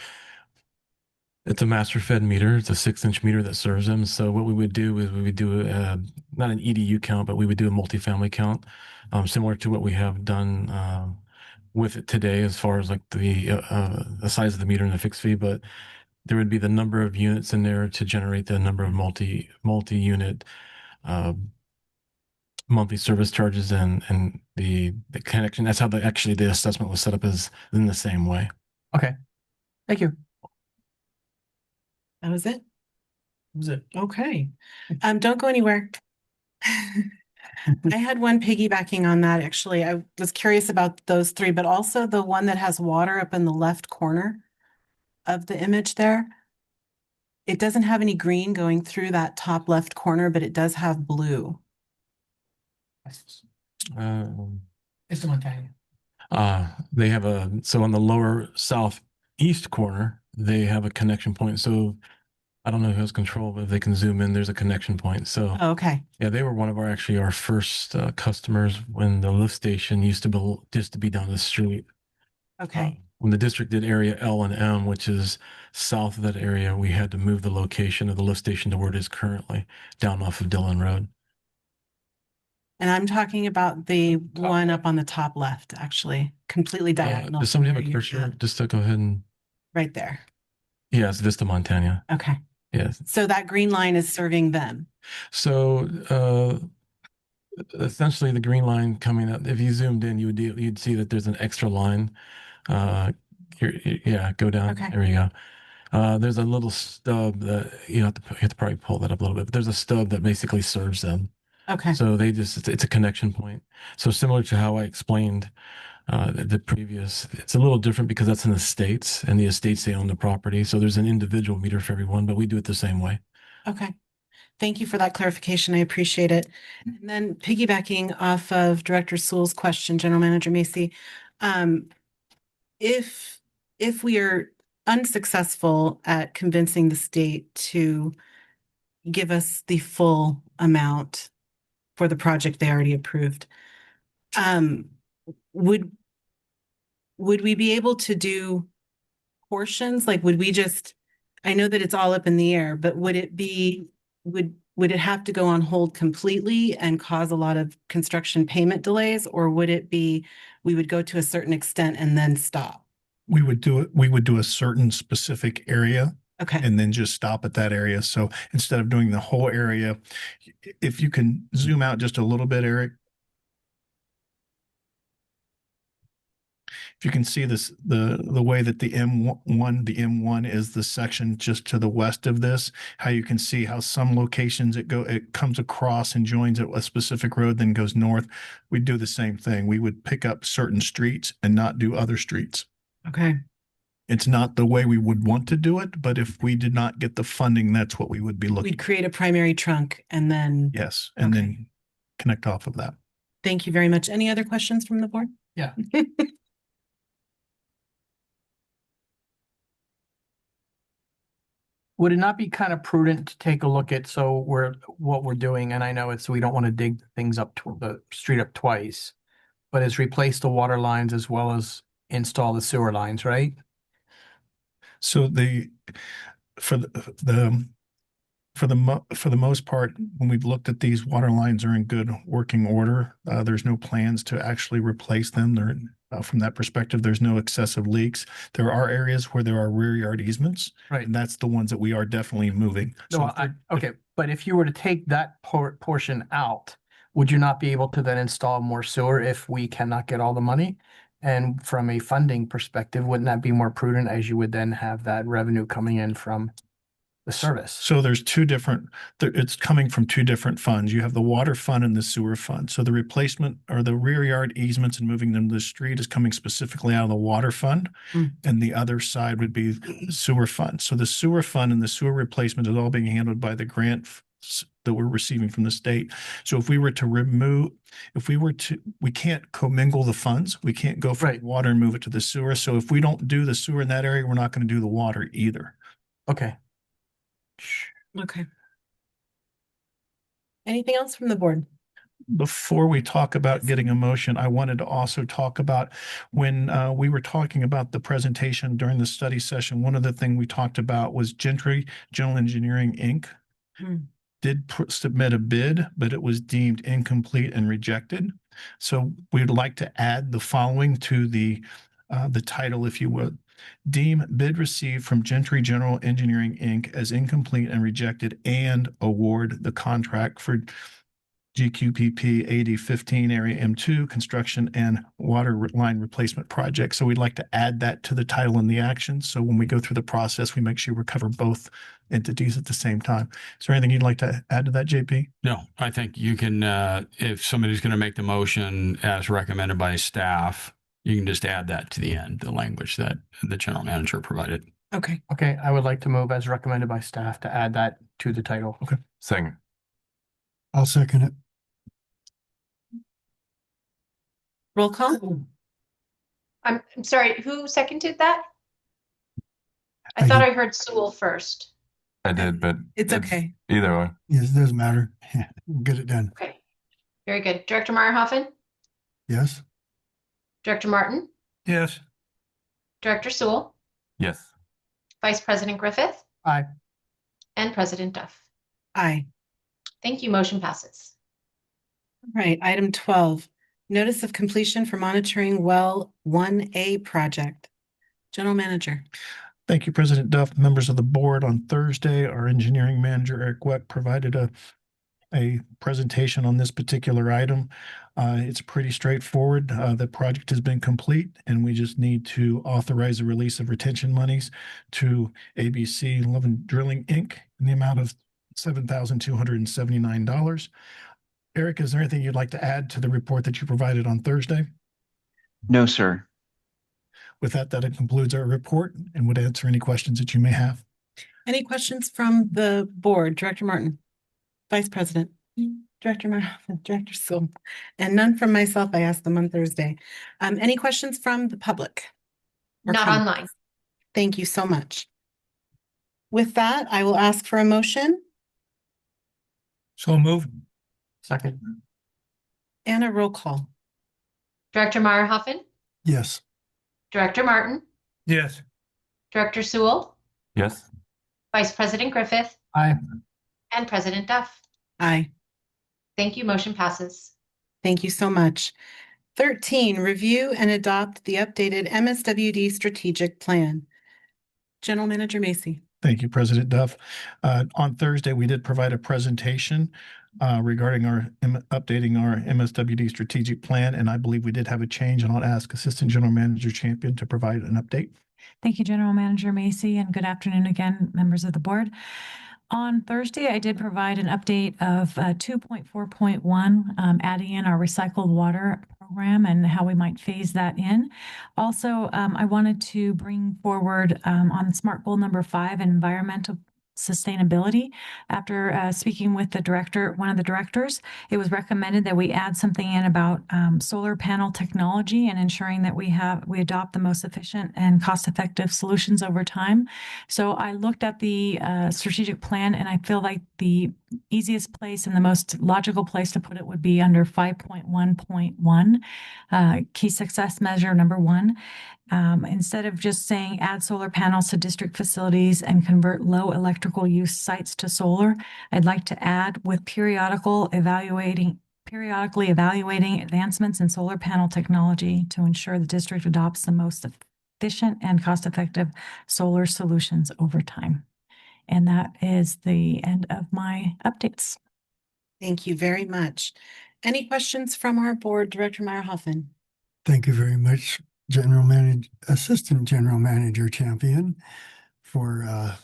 It's a master fed meter. It's a 6-inch meter that serves them. So what we would do is we would do not an EDU count, but we would do a multifamily count, similar to what we have done with it today, as far as like the size of the meter and the fixed fee. But there would be the number of units in there to generate the number of multi-unit monthly service charges and the connection. That's how the assessment was set up, is in the same way. Okay. Thank you. That was it? That was it. Okay. Don't go anywhere. I had one piggybacking on that, actually. I was curious about those three, but also the one that has water up in the left corner of the image there. It doesn't have any green going through that top left corner, but it does have blue. It's the Montana. They have so on the lower southeast corner, they have a connection point. So I don't know who has control, but if they can zoom in, there's a connection point. So Oh, okay. yeah, they were one of our first customers when the lift station used to be down the street. Okay. When the district did area L and M, which is south of that area, we had to move the location of the lift station to where it is currently, down off of Dillon Road. And I'm talking about the one up on the top left, actually, completely diagonal. Does somebody have from a where you're cursor? at. Just to go ahead and. Right there. Yeah, it's Vista Montana. Okay. Yes. So that green line is serving them. So essentially the green line coming up, if you zoomed in, you'd see that there's an extra line. Yeah, go down. Okay. There you go. There's a little stub that you have to probably pull that up a little bit, but there's a stub that basically serves them. Okay. So it's a connection point. So similar to how I explained the previous, it's a little different because that's in the estates, and the estates, they own the property. So there's an individual meter for everyone, but we do it the same way. Okay. Thank you for that clarification. I appreciate it. And then piggybacking off of Director Sewell's question, General Manager Macy, if we are unsuccessful at convincing the state to give us the full amount for the project they already approved, would we be able to do portions? Like, would we just, I know that it's all up in the air, but would it have to go on hold completely and cause a lot of construction payment delays? Or would it be, we would go to a certain extent and then stop? We would do a certain specific area. Okay. And then just stop at that area. So instead of doing the whole area, if you can zoom out just a little bit, Eric. If you can see this, the way that the M1 is the section just to the west of this, how you can see how some locations it comes across and joins at a specific road, then goes north. We do the same thing. We would pick up certain streets and not do other streets. Okay. It's not the way we would want to do it, but if we did not get the funding, that's what we would be looking. We'd create a primary trunk and then. Yes, and Okay. then connect off of that. Thank you very much. Any other questions from the board? Yeah. Would it not be kind of prudent to take a look at what we're doing? And I know we don't want to dig things up to the street up twice, but it's replace the water lines as well as install the sewer lines, right? So for the most part, when we've looked at these, water lines are in good working order. There's no plans to actually replace them. From that perspective, there's no excessive leaks. There are areas where there are rear yard easements, Right. and that's the ones that we are definitely moving. No, okay, but if you were to take that portion out, would you not be able to then install more sewer if we cannot get all the money? And from a funding perspective, wouldn't that be more prudent as you would then have that revenue coming in from the service? So there's it's coming from two different funds. You have the water fund and the sewer fund. So the replacement or the rear yard easements and moving them to the street is coming specifically out of the water fund. And the other side would be the sewer fund. So the sewer fund and the sewer replacement is all being handled by the grant that we're receiving from the state. So if we were to we can't commingle the funds. We can't go from water and move it to the sewer. So if we don't do the sewer in that area, we're not going to do the water either. Okay. Okay. Anything else from the board? Before we talk about getting a motion, I wanted to also talk about when we were talking about the presentation during the study session. One of the things we talked about was Gentry General Engineering, Inc. Did submit a bid, but it was deemed incomplete and rejected. So we'd like to add the following to the title, if you would. Deem bid received from Gentry General Engineering, Inc. as incomplete and rejected, and award the contract for GQPP 8015 Area M2 construction and water line replacement project. So we'd like to add that to the title and the action. So when we go through the process, we make sure we cover both entities at the same time. Is there anything you'd like to add to that, JP? No, I think you can, if somebody's going to make the motion as recommended by staff, you can just add that to the end, the language that the general manager provided. Okay. Okay, I would like to move as recommended by staff to add that to the title. Okay. Second. I'll second it. Roll call? I'm sorry, who seconded that? I I thought did. I heard Sewell first. I did, but It's okay. either way. Yes, it doesn't matter. We'll get it done. Okay, very good. Director Meyerhoffen, Yes. Director Martin, Yes. Director Sewell, Yes. Vice President Griffith, Aye. and President Duff. Aye. Thank you. Motion passes. All right, item 12, notice of completion for monitoring well 1A project. General Manager. Thank you, President Duff. Members of the board, on Thursday, our engineering manager, Eric Weck, provided a presentation on this particular item. It's pretty straightforward. The project has been complete, and we just need to authorize the release of retention monies to ABC 11 Drilling, Inc. in the amount of $7,279. Eric, is there anything you'd like to add to the report that you provided on Thursday? No, sir. With that concludes our report and would answer any questions that you may have. Any questions from the board? Director Martin, Vice President, Director Martin, Director Sewell, and none from myself. I asked them on Thursday. Any questions from the public? Or Not comments? online. Thank you so much. With that, I will ask for a motion So move. Second. and a roll call. Director Meyerhoffen, Yes. Director Martin, Yes. Director Sewell, Yes. Vice President Griffith, Aye. and President Duff. Aye. Thank you. Motion passes. Thank you so much. 13, review and adopt the updated MSWD strategic plan. General Manager Macy. Thank you, President Duff. On Thursday, we did provide a presentation regarding updating our MSWD strategic plan, and I believe we did have a change, and I'll ask Assistant General Manager Champion to provide an update. Thank you, General Manager Macy, and good afternoon again, members of the board. On Thursday, I did provide an update of 2.4.1, adding in our recycled water program and how we might phase that in. Also, I wanted to bring forward on SMART goal number 5, environmental sustainability. After speaking with one of the directors, it was recommended that we add something in about solar panel technology and ensuring that we adopt the most efficient and cost-effective solutions over time. So I looked at the strategic plan, and I feel like the easiest place and the most logical place to put it would be under 5.1.1, key success measure number 1. Instead of just saying add solar panels to district facilities and convert low electrical use sites to solar, I'd like to add with periodically evaluating advancements in solar panel technology to ensure the district adopts the most efficient and cost-effective solar solutions over time. And that is the end of my updates. Thank you very much. Any questions from our board, Director Meyerhoffen? Thank you very much, Assistant General Manager Champion, for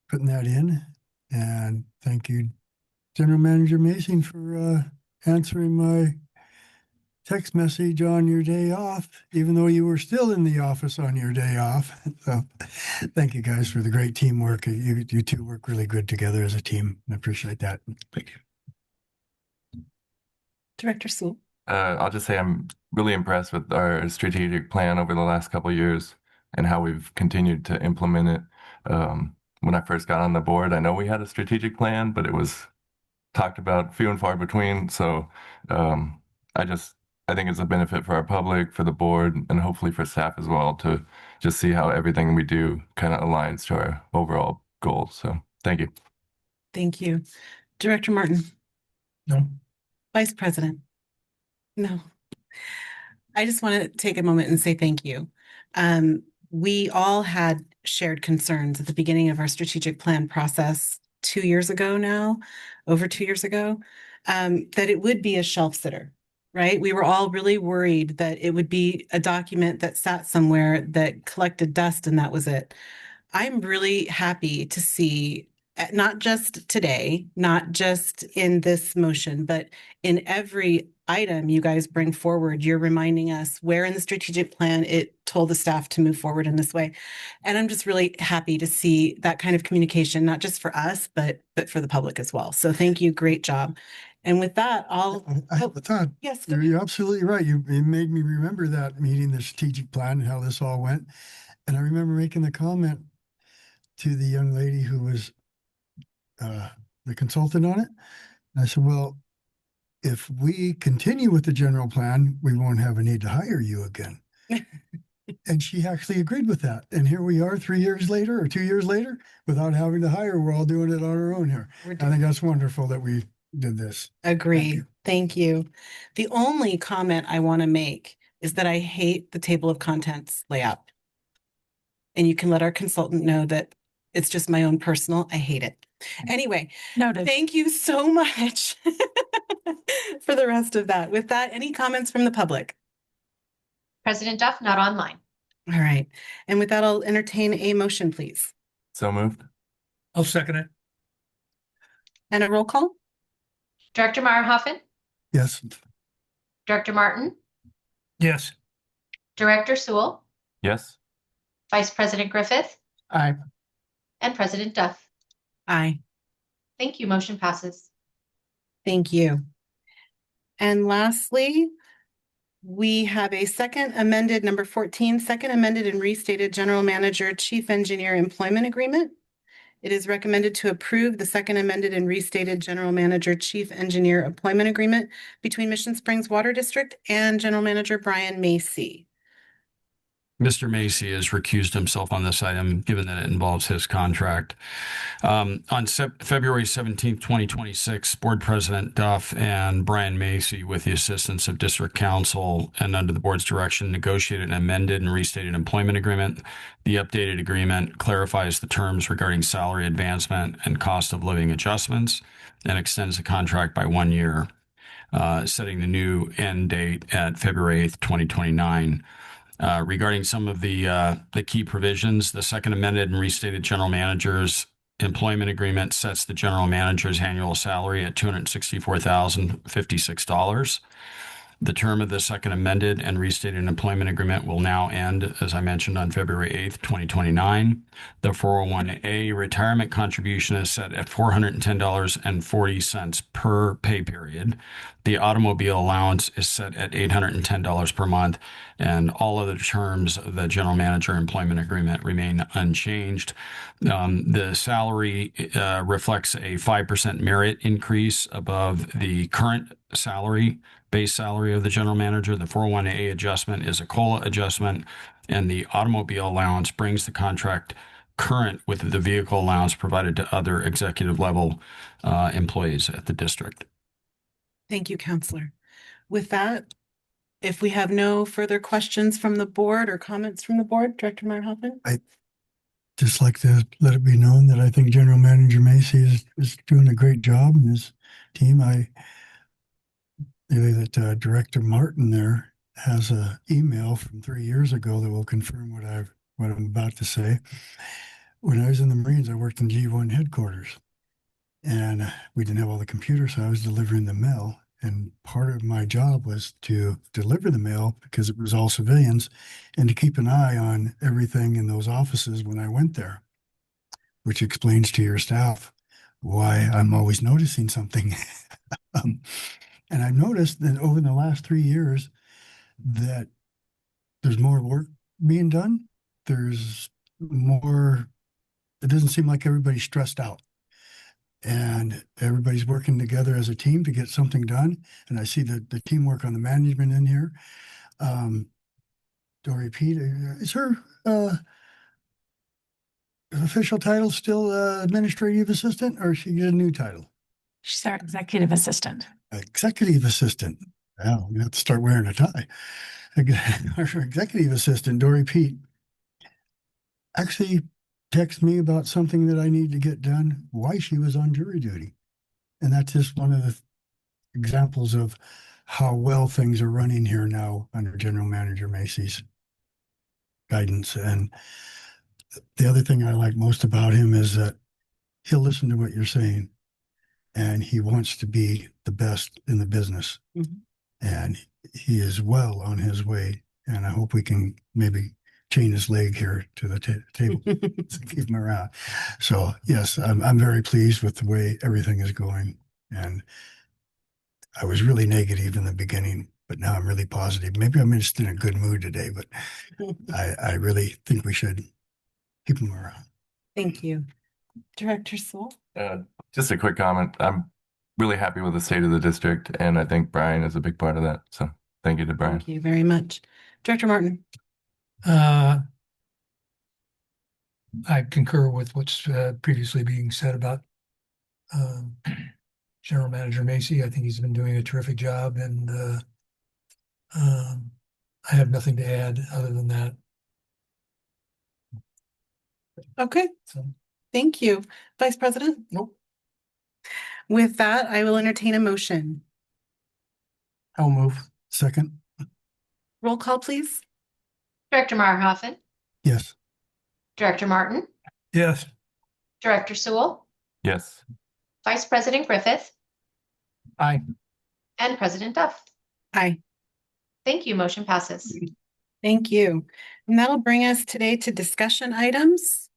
putting that in. And thank you, General Manager Mason, for answering my text message on your day off, even though you were still in the office on your day off. So thank you guys for the great teamwork. You two work really good together as a team. I appreciate that. Thank you. Director Sewell. I'll just say I'm really impressed with our strategic plan over the last couple of years and how we've continued to implement it. When I first got on the board, I know we had a strategic plan, but it was talked about few and far between. So I think it's a benefit for our public, for the board, and hopefully for staff as well to just see how everything we do kind of aligns to our overall goals. So thank you. Thank you. Director Martin. No. Vice President. No. I just want to take a moment and say thank you. We all had shared concerns at the beginning of our strategic plan process 2 years ago now, over 2 years ago, that it would be a shelf sitter, right? We were all really worried that it would be a document that sat somewhere that collected dust and that was it. I'm really happy to see, not just today, not just in this motion, but in every item you guys bring forward, you're reminding us where in the strategic plan it told the staff to move forward in this way. And I'm just really happy to see that kind of communication, not just for us, but for the public as well. So thank you. Great job. And with that, I have a thought. Yes, you're absolutely right. You made me remember that meeting, the strategic plan, and how this all went. And I remember making the comment to the young lady who was the consultant on it. And I said, well, if we continue with the general plan, we won't have a need to hire you again. And she actually agreed with that. And here we are 3 years later or 2 years later, without having to hire, we're all doing it on our own here. I think that's wonderful that we did this. Agreed. Thank you. The only comment I want to make is that I hate the table of contents layout. And you can let our consultant know that it's just my own personal, I hate it. Anyway, Noted. Thank you so much for the rest of that. With that, any comments from the public? President Duff, not online. All right. And with that, I'll entertain a motion, please. So moved. I'll second it. And a roll call? Director Meyerhoffen, Yes. Director Martin, Yes. Director Sewell, Yes. Vice President Griffith, Aye. and President Duff. Aye. Thank you. Motion passes. Thank you. And lastly, we have a second amended, number 14, second amended and restated General Manager Chief Engineer Employment Agreement. It is recommended to approve the second amended and restated General Manager Chief Engineer Employment Agreement between Mission Springs Water District and General Manager Brian Macy. Mr. Macy has recused himself on this item, given that it involves his contract. On February 17th, 2026, Board President Duff and Brian Macy, with the assistance of District Council and under the board's direction, negotiated an amended and restated employment agreement. The updated agreement clarifies the terms regarding salary advancement and cost of living adjustments and extends the contract by 1 year, setting the new end date at February 8th, 2029. Regarding some of the key provisions, the second amended and restated general manager's employment agreement sets the general manager's annual salary at $264,056. The term of the second amended and restated employment agreement will now end, as I mentioned, on February 8th, 2029. The 401A retirement contribution is set at $410.40 per pay period. The automobile allowance is set at $810 per month, and all other terms of the general manager employment agreement remain unchanged. The salary reflects a 5% merit increase above the current base salary of the general manager. The 401A adjustment is a COLA adjustment, and the automobile allowance brings the contract current with the vehicle allowance provided to other executive level employees at the district. Thank you, Counselor. With that, if we have no further questions from the board or comments from the board, Director Meyerhoffen? I just like to let it be known that I think General Manager Macy is doing a great job and his team. That Director Martin there has an email from 3 years ago that will confirm what I'm about to say. When I was in the Marines, I worked in G1 headquarters, and we didn't have all the computers, so I was delivering the mail. And part of my job was to deliver the mail because it was all civilians, and to keep an eye on everything in those offices when I went there, which explains to your staff why I'm always noticing something. And I've noticed that over the last 3 years that there's more work being done. There's more, it doesn't seem like everybody's stressed out. And everybody's working together as a team to get something done. And I see the teamwork on the management in here. Dory Pete, is her official title still administrative assistant, or she get a new title? She's our executive assistant. Executive assistant. Well, you have to start wearing a tie. Our executive assistant, Dory Pete, actually texted me about something that I need to get done while she was on jury duty. And that's just one of the examples of how well things are running here now under General Manager Macy's guidance. And the other thing I like most about him is that he'll listen to what you're saying, and he wants to be the best in the business. Mm-hmm. And he is well on his way. And I hope we can maybe chain his leg here to the table to keep him around. So yes, I'm very pleased with the way everything is going. And I was really negative in the beginning, but now I'm really positive. Maybe I'm just in a good mood today, but I really think we should keep him around. Thank you. Director Sewell? Just a quick comment. I'm really happy with the state of the district, and I think Brian is a big part of that. So thank you to Brian. Thank you very much. Director Martin? I concur with what's previously being said about General Manager Macy. I think he's been doing a terrific job, and I have nothing to add other than that. Okay, So, thank you. Vice President? Nope. With that, I will entertain a motion. I'll move. Second? Roll call, please. Director Meyerhoffen, Yes. Director Martin, Yes. Director Sewell, Yes. Vice President Griffith, Aye. and President Duff. Aye. Thank you. Motion passes. Thank you. And that'll bring us today to discussion items.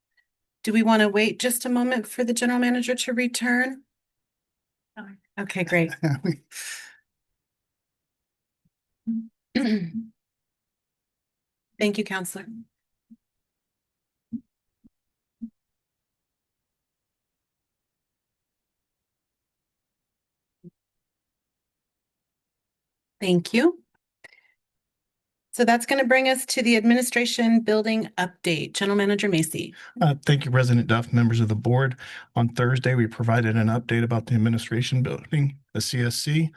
Do we want to wait just a moment for the general manager to return? Okay, great. Thank you, Counselor. Thank you. So that's going to bring us to the administration building update. General Manager Macy. Thank you, President Duff, members of the board. On Thursday, we provided an update about the administration building, the CSC.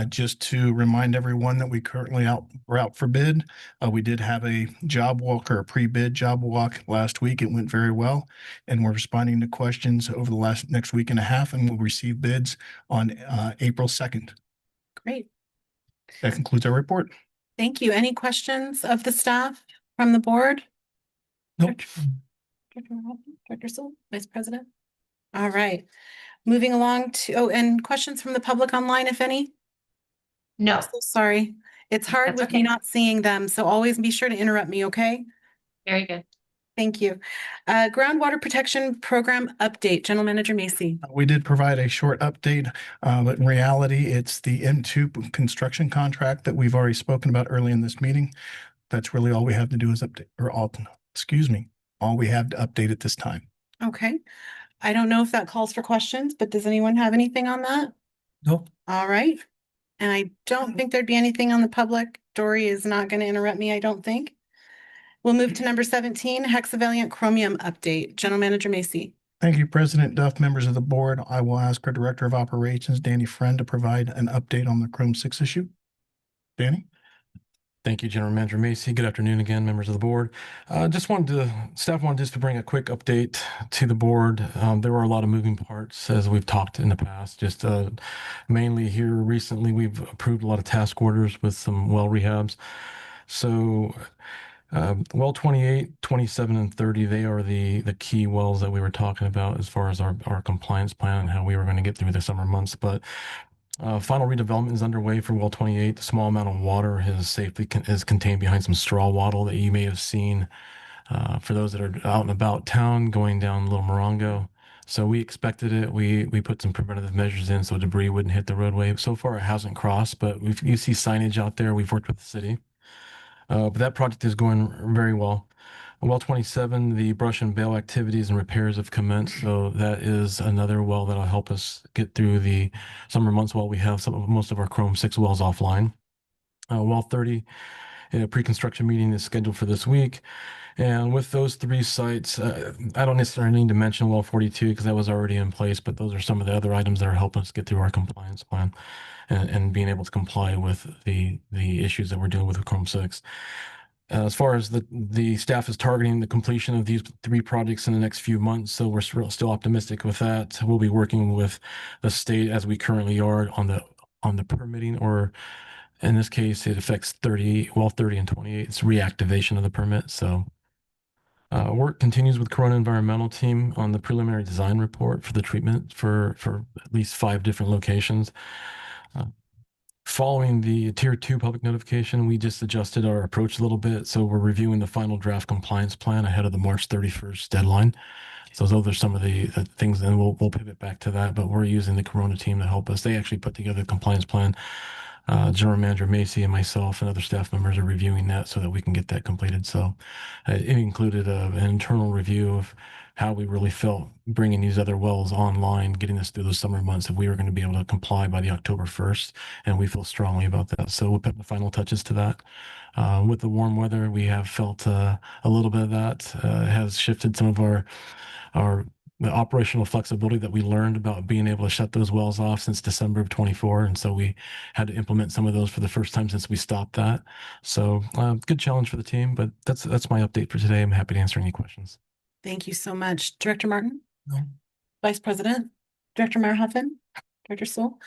Just to remind everyone that we currently we're out for bid. We did have a job walk or a pre-bid job walk last week. It went very well, and we're responding to questions over the next week and a half, and we'll receive bids on April 2nd. Great. That concludes our report. Thank you. Any questions of the staff from the board? Nope. Director Sewell, Vice President. All right. Moving along to, and questions from the public online, if any? No, So sorry. It's hard That's with me okay. not seeing them, so always be sure to interrupt me, okay? very good. Thank you. Groundwater Protection Program update, General Manager Macy. We did provide a short update, but in reality, it's the M2 construction contract that we've already spoken about early in this meeting. That's really all we have to do is update, all we have to update at this time. Okay. I don't know if that calls for questions, but does anyone have anything on that? No. All right. And I don't think there'd be anything on the public. Dory is not going to interrupt me, I don't think. We'll move to number 17, hexavalent chromium update. General Manager Macy. Thank you, President Duff, members of the board. I will ask our Director of Operations, Danny Friend, to provide an update on the Chrome 6 issue. Danny? Thank you, General Manager Macy. Good afternoon again, members of the board. Staff wanted just to bring a quick update to the board. There were a lot of moving parts as we've talked in the past. Mainly here recently, we've approved a lot of task orders with some well rehabs. So well 28, 27, and 30, they are the key wells that we were talking about as far as our compliance plan and how we were going to get through the summer months. But final redevelopment is underway for well 28. The small amount of water is contained behind some straw wattle that you may have seen for those that are out and about town going down Little Morongo. So we expected it. We put some preventative measures in so debris wouldn't hit the roadway. So far, it hasn't crossed, but you see signage out there. We've worked with the city. But that project is going very well. Well 27, the brush and bale activities and repairs have commenced. So that is another well that'll help us get through the summer months while we have most of our Chrome 6 wells offline. Well 30, a pre-construction meeting is scheduled for this week. And with those three sites, I don't necessarily need to mention well 42 because that was already in place, but those are some of the other items that are helping us get through our compliance plan and being able to comply with the issues that we're dealing with Chrome 6. As far as the staff is targeting the completion of these three projects in the next few months, so we're still optimistic with that. We'll be working with the state as we currently are on the permitting, or in this case, it affects 30 and 28. It's reactivation of the permit. So work continues with Corona Environmental Team on the preliminary design report for the treatment for at least 5 different locations. Following the Tier 2 public notification, we just adjusted our approach a little bit. So we're reviewing the final draft compliance plan ahead of the March 31st deadline. So those are some of the things, and we'll pivot back to that. But we're using the Corona team to help us. They actually put together the compliance plan. General Manager Macy and myself and other staff members are reviewing that so that we can get that completed. So it included an internal review of how we really felt bringing these other wells online, getting us through those summer months, if we were going to be able to comply by the October 1st. And we feel strongly about that. So we'll put the final touches to that. With the warm weather, we have felt a little bit of that has shifted some of the operational flexibility that we learned about being able to shut those wells off since December of 24. And so we had to implement some of those for the first time since we stopped that. So good challenge for the team, but that's my update for today. I'm happy to answer any questions. Thank you so much. Director Martin? No. Vice President? Director Marhoffen? Director Sewell?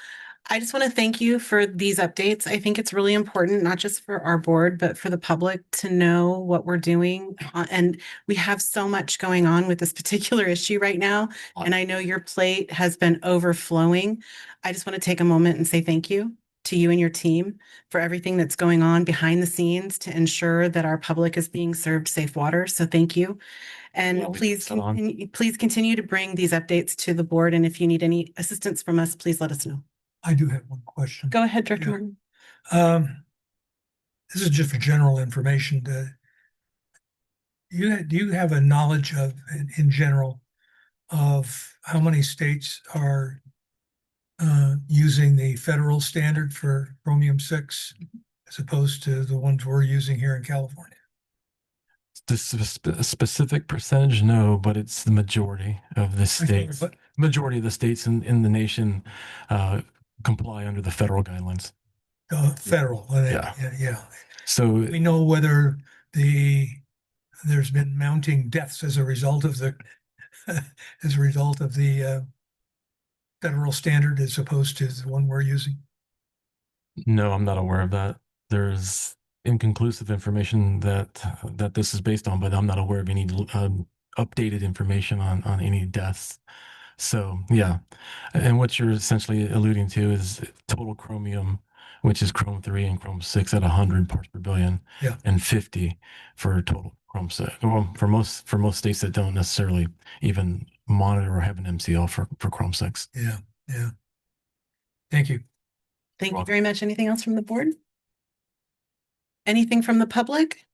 I just want to thank you for these updates. I think it's really important, not just for our board, but for the public to know what we're doing. And we have so much going on with this particular issue right now. And I know your plate has been overflowing. I just want to take a moment and say thank you to you and your team for everything that's going on behind the scenes to ensure that our public is being served safe water. So thank you. And please continue to bring these updates to the board. And if you need any assistance from us, please let us know. I do have one question. Go ahead, Director Martin. This is just for general information. Do you have a knowledge of, in general, of how many states are using the federal standard for chromium 6 as opposed to the ones we're using here in California? The specific percentage, no, but it's the majority of the states. Majority of the states in the nation comply under the federal guidelines. Federal, yeah. So we know whether there's been mounting deaths as a result of the federal standard as opposed to the one we're using. No, I'm not aware of that. There's inconclusive information that this is based on, but I'm not aware of any updated information on any deaths. So yeah, and what you're essentially alluding to is total chromium which is Chrome 3 and Chrome 6 at 100 parts per billion, Yeah. and 50 for total Chrome 6. Well, for most states that don't necessarily even monitor or have an MCL for Chrome 6. Yeah, yeah. Thank you. Thank you Welcome. very much. Anything else from the board? Anything from the public?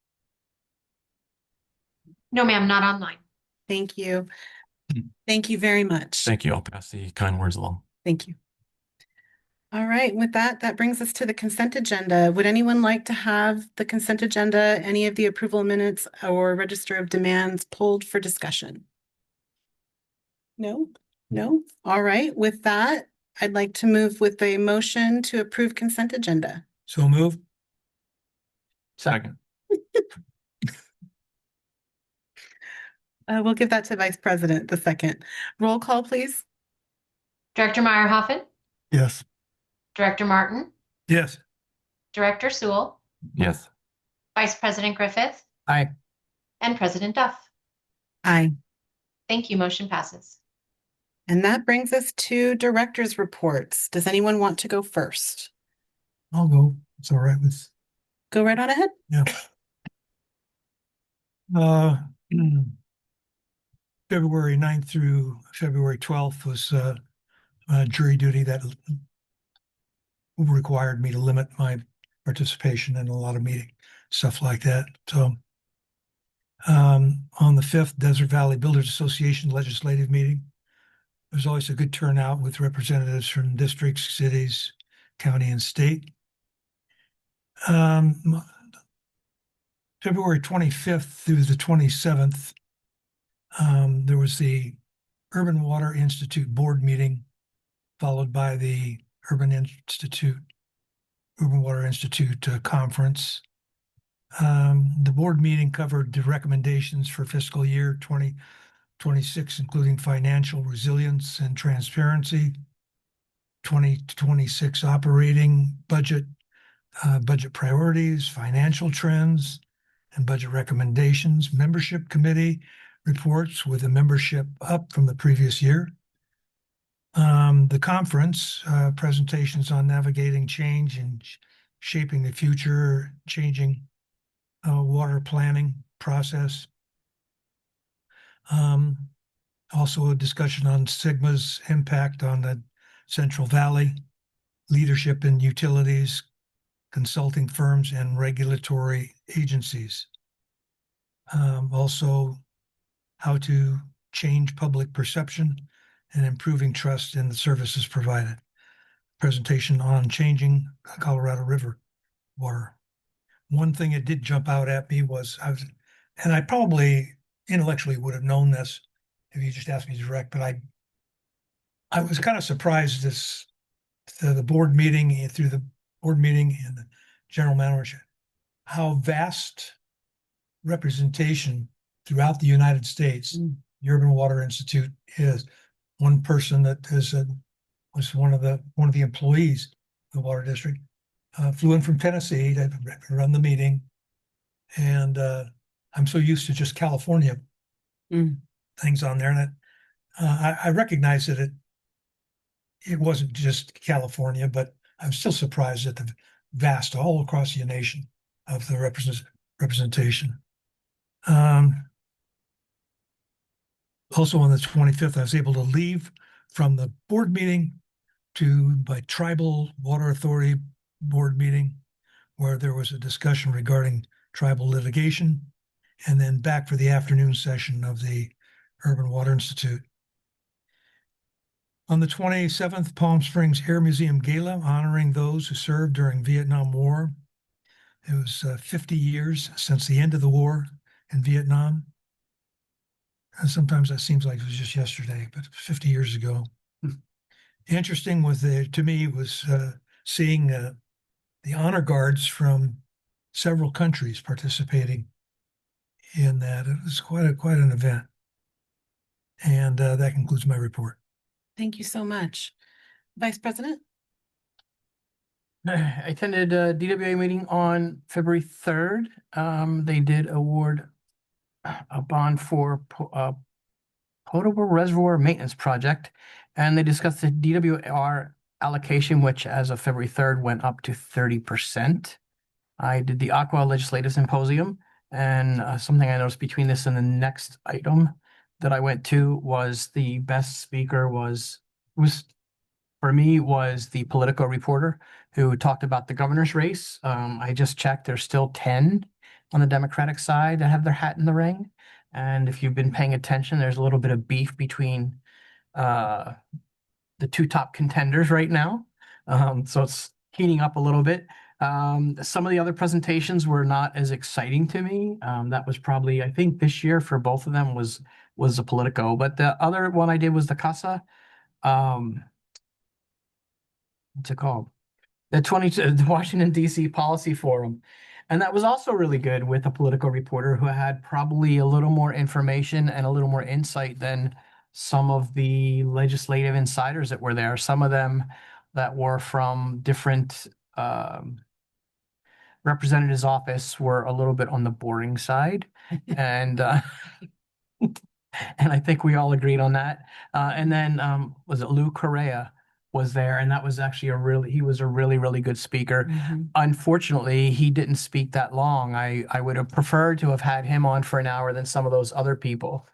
No, ma'am, not online. Thank you. Thank you very much. Thank you. I'll pass the kind words along. Thank you. All right, with that, that brings us to the consent agenda. Would anyone like to have the consent agenda, any of the approval minutes or register of demands pulled for discussion? No, no. All right, with that, I'd like to move with a motion to approve consent agenda. So move. Second. We'll give that to Vice President the second. Roll call, please. Director Meyerhoffen, Yes. Director Martin, Yes. Director Sewell, Yes. Vice President Griffith, Aye. and President Duff. Aye. Thank you. Motion passes. And that brings us to director's reports. Does anyone want to go first? I'll go. It's all right with, Go right on ahead. yeah. Uh, February 9th through February 12th was jury duty that required me to limit my participation in a lot of meeting, stuff like that. So on the 5th, Desert Valley Builders Association legislative meeting. There's always a good turnout with representatives from districts, cities, county, and state. February 25th through the 27th, there was the Urban Water Institute board meeting, followed by the Urban Water Institute conference. The board meeting covered the recommendations for fiscal year 2026, including financial resilience and transparency, 2026 operating budget, budget priorities, financial trends, and budget recommendations, membership committee reports with the membership up from the previous year. The conference, presentations on navigating change and shaping the future, changing water planning process. Also a discussion on SGMA's impact on the Central Valley, leadership in utilities, consulting firms, and regulatory agencies. Also, how to change public perception and improving trust in the services provided. Presentation on changing Colorado River water. One thing that did jump out at me was and I probably intellectually would have known this if you just asked me direct, but I was kind of surprised the board meeting through the board meeting and the general manager, how vast representation throughout the United States the Urban Water Institute is. One person that was one of the employees of the water district flew in from Tennessee to run the meeting, and I'm so used to just California things on there that I recognize that it wasn't just California, but I'm still surprised at the vast all across the nation of the representation. Also on the 25th, I was able to leave from the board meeting to my tribal water authority board meeting, where there was a discussion regarding tribal litigation, and then back for the afternoon session of the Urban Water Institute. On the 27th, Palm Springs Air Museum Gala, honoring those who served during Vietnam War. It was 50 years since the end of the war in Vietnam. And sometimes that seems like it was just yesterday, but 50 years ago. Interesting to me was seeing the honor guards from several countries participating in that. It was quite an event. And that concludes my report. Thank you so much. Vice President? I attended a DWA meeting on February 3rd. They did award a bond for potable reservoir maintenance project, and they discussed the DWR allocation, which as of February 3rd went up to 30%. I did the Aqua Legislative Symposium, and something I noticed between this and the next item that I went to was the best speaker was for me was the Politico reporter who talked about the governor's race. I just checked, there's still 10 on the Democratic side that have their hat in the ring. And if you've been paying attention, there's a little bit of beef between the two top contenders right now. So it's heating up a little bit. Some of the other presentations were not as exciting to me. That was probably, I think this year for both of them was a Politico, but the other one I did was the CASA. What's it called? The Washington DC Policy Forum. And that was also really good with a Politico reporter who had probably a little more information and a little more insight than some of the legislative insiders that were there. Some of them that were from different representatives' office were a little bit on the boring side. And and I think we all agreed on that. And then was it Lou Correa was there, and that was actually he was a really, really good speaker. Unfortunately, he didn't speak that long. I would have preferred to have had him on for an hour than some of those other people,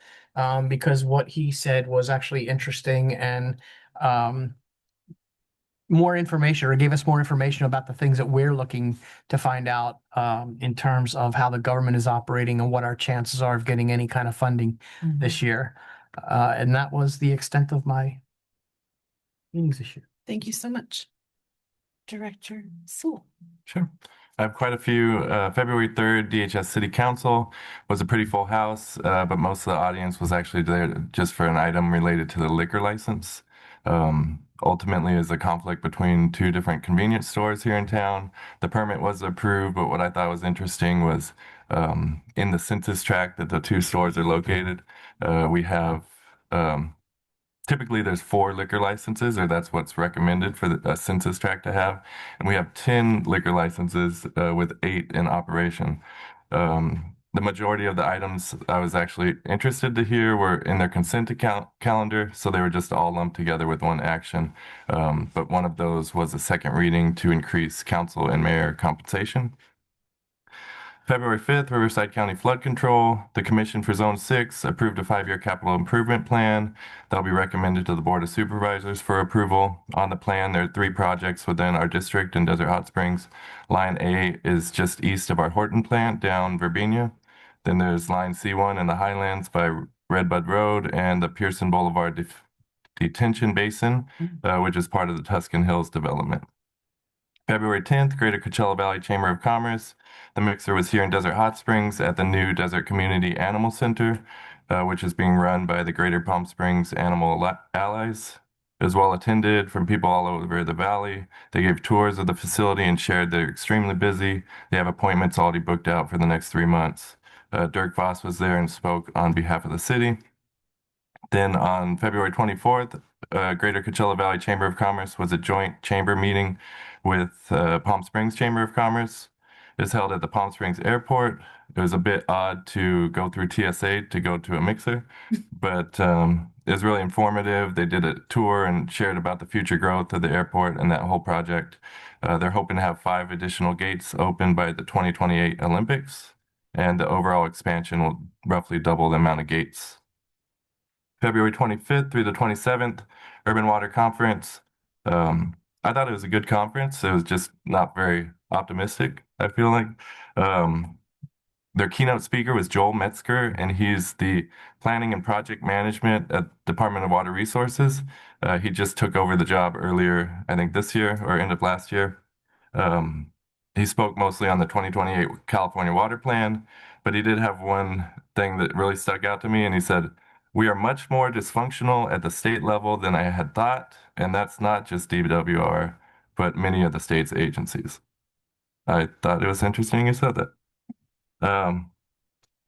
because what he said was actually interesting and more information, or gave us more information about the things that we're looking to find out in terms of how the government is operating and what our chances are of getting any kind of funding this year. And that was the extent of my meetings this year. Thank you so much. Director Sewell. Sure. I have quite a few. February 3rd, DHS City Council was a pretty full house, but most of the audience was actually there just for an item related to the liquor license. Ultimately, is a conflict between two different convenience stores here in town. The permit was approved, but what I thought was interesting was in the census tract that the two stores are located, we have typically there's 4 liquor licenses, or that's what's recommended for a census tract to have. And we have 10 liquor licenses with 8 in operation. The majority of the items I was actually interested to hear were in their consent calendar, so they were just all lumped together with one action. But one of those was a second reading to increase council and mayor compensation. February 5th, Riverside County Flood Control. The Commission for Zone 6 approved a 5-year capital improvement plan that'll be recommended to the Board of Supervisors for approval. On the plan, there are 3 projects within our district in Desert Hot Springs. Line A is just east of our Horton plant down Verbena. Then there's Line C1 in the Highlands by Redbud Road and the Pearson Boulevard Detention Basin, which is part of the Tuscan Hills development. February 10th, Greater Coachella Valley Chamber of Commerce. The mixer was here in Desert Hot Springs at the new Desert Community Animal Center, which is being run by the Greater Palm Springs Animal Allies. It was well attended from people all over the valley. They gave tours of the facility and shared they're extremely busy. They have appointments already booked out for the next 3 months. Dirk Voss was there and spoke on behalf of the city. Then on February 24th, Greater Coachella Valley Chamber of Commerce was a joint chamber meeting with Palm Springs Chamber of Commerce. It was held at the Palm Springs Airport. It was a bit odd to go through TSA to go to a mixer, but it was really informative. They did a tour and shared about the future growth of the airport and that whole project. They're hoping to have 5 additional gates open by the 2028 Olympics, and the overall expansion will roughly double the amount of gates. February 25th through the 27th, Urban Water Conference. I thought it was a good conference. It was just not very optimistic, I feel like. Their keynote speaker was Joel Metzger, and he's the planning and project management at Department of Water Resources. He just took over the job earlier, I think this year or end of last year. He spoke mostly on the 2028 California Water Plan, but he did have one thing that really stuck out to me, and he said, "We are much more dysfunctional at the state level than I had thought, and that's not just DWR, but many of the state's agencies." I thought it was interesting you said that.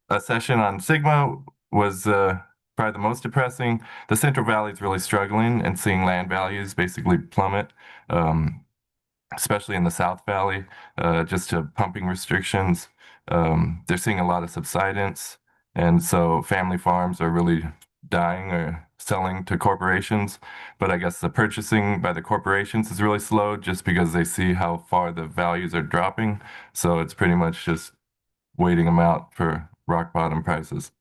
A session on Sigma was probably the most depressing. The Central Valley is really struggling and seeing land values basically plummet, especially in the South Valley, just to pumping restrictions. They're seeing a lot of subsidence, and so family farms are really dying or selling to corporations, but I guess the purchasing by the corporations is really slow just because they see how far the values are dropping. So it's pretty much just waiting them out for rock bottom prices.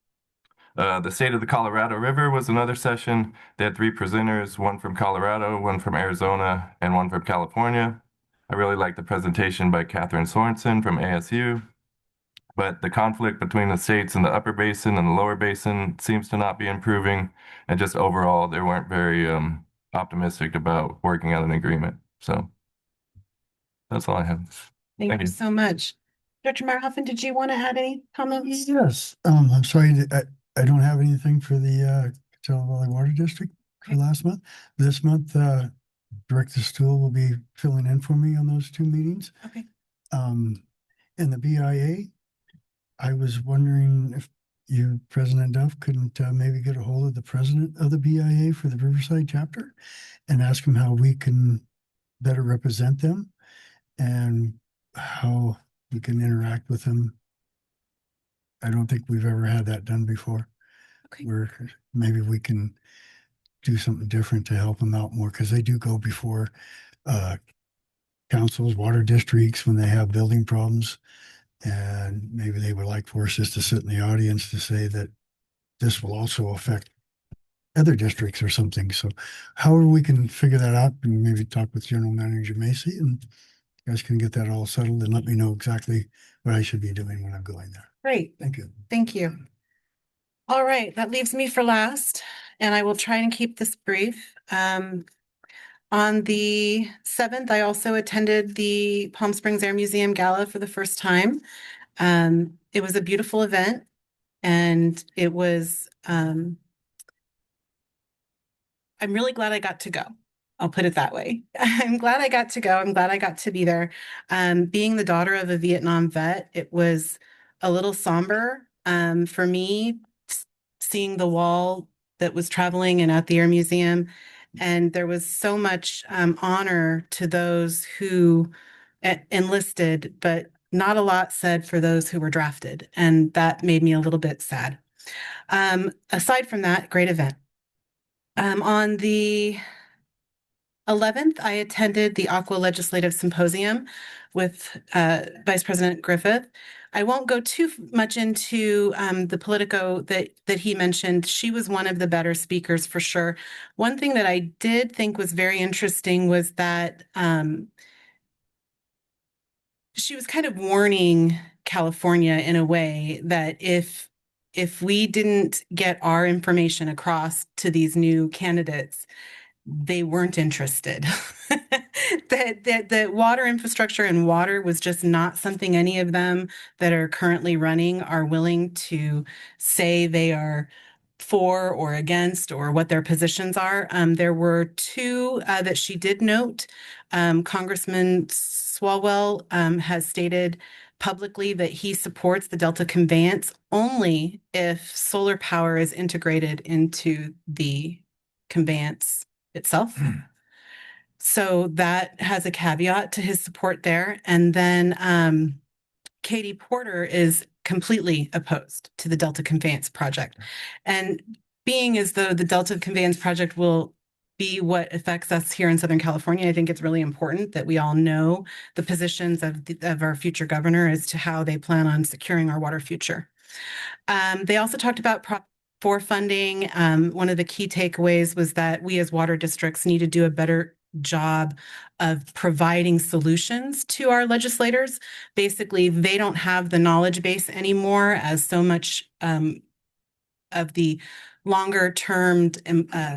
The State of the Colorado River was another session. They had 3 presenters, one from Colorado, one from Arizona, and one from California. I really liked the presentation by Catherine Sorensen from ASU. But the conflict between the states in the upper basin and the lower basin seems to not be improving. And just overall, they weren't very optimistic about working out an agreement. So that's all I have. Thank you so much. Dr. Meyerhoffen, did you want to add any comments? Yes, I'm sorry, I don't have anything for the Coachella Valley Water District for last month. This month, Director Stool will be filling in for me on those 2 meetings. Okay. In the BIA, I was wondering if you, President Duff, couldn't maybe get a hold of the president of the BIA for the Riverside chapter and ask him how we can better represent them and how we can interact with them. I don't think we've ever had that done before. Okay. Where maybe we can do something different to help them out more, because they do go before councils, water districts when they have building problems. And maybe they would like for us just to sit in the audience to say that this will also affect other districts or something. So however we can figure that out, and maybe talk with General Manager Macy, and you guys can get that all settled and let me know exactly what I should be doing when I'm going there. Great. Thank you. Thank you. All right, that leaves me for last, and I will try and keep this brief. On the 7th, I also attended the Palm Springs Air Museum Gala for the first time. It was a beautiful event, and it was, I'm really glad I got to go. I'll put it that way. I'm glad I got to go. I'm glad I got to be there. Being the daughter of a Vietnam vet, it was a little somber for me, seeing the wall that was traveling and at the Air Museum. And there was so much honor to those who enlisted, but not a lot said for those who were drafted. And that made me a little bit sad. Aside from that, great event. On the 11th, I attended the Aqua Legislative Symposium with Vice President Griffith. I won't go too much into the Politico that he mentioned. She was one of the better speakers for sure. One thing that I did think was very interesting was that she was kind of warning California in a way that if we didn't get our information across to these new candidates, they weren't interested. That water infrastructure and water was just not something any of them that are currently running are willing to say they are for or against, or what their positions are. There were 2 that she did note. Congressman Swalwell has stated publicly that he supports the Delta conveyance only if solar power is integrated into the conveyance itself. So that has a caveat to his support there. And then Katie Porter is completely opposed to the Delta Conveyance Project. And being as though the Delta Conveyance Project will be what affects us here in Southern California, I think it's really important that we all know the positions of our future governor as to how they plan on securing our water future. They also talked about Prop 4 funding. One of the key takeaways was that we as water districts need to do a better job of providing solutions to our legislators. Basically, they don't have the knowledge base anymore, as so much of the longer term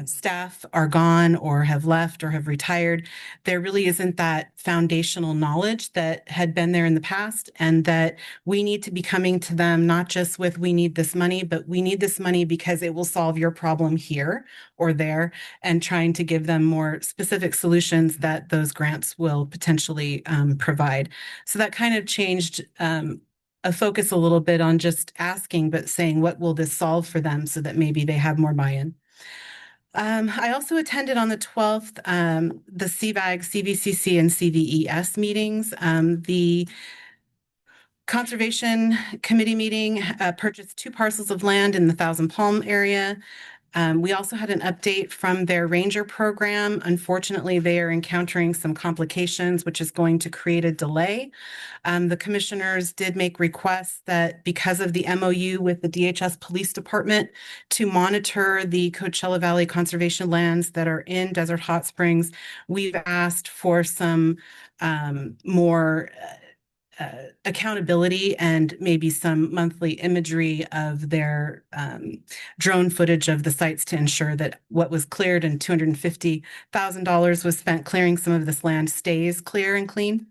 staff are gone or have left or have retired. There really isn't that foundational knowledge that had been there in the past, and that we need to be coming to them not just with we need this money, but we need this money because it will solve your problem here or there, and trying to give them more specific solutions that those grants will potentially provide. So that kind of changed a focus a little bit on just asking, but saying, what will this solve for them, so that maybe they have more buy-in. I also attended on the 12th, the CVAG, CVCC, and CVES meetings. The Conservation Committee meeting purchased 2 parcels of land in the Thousand Palm area. We also had an update from their ranger program. Unfortunately, they are encountering some complications, which is going to create a delay. The commissioners did make requests that because of the MOU with the DHS Police Department to monitor the Coachella Valley conservation lands that are in Desert Hot Springs, we've asked for some more accountability and maybe some monthly imagery of their drone footage of the sites to ensure that what was cleared and $250,000 was spent clearing some of this land stays clear and clean.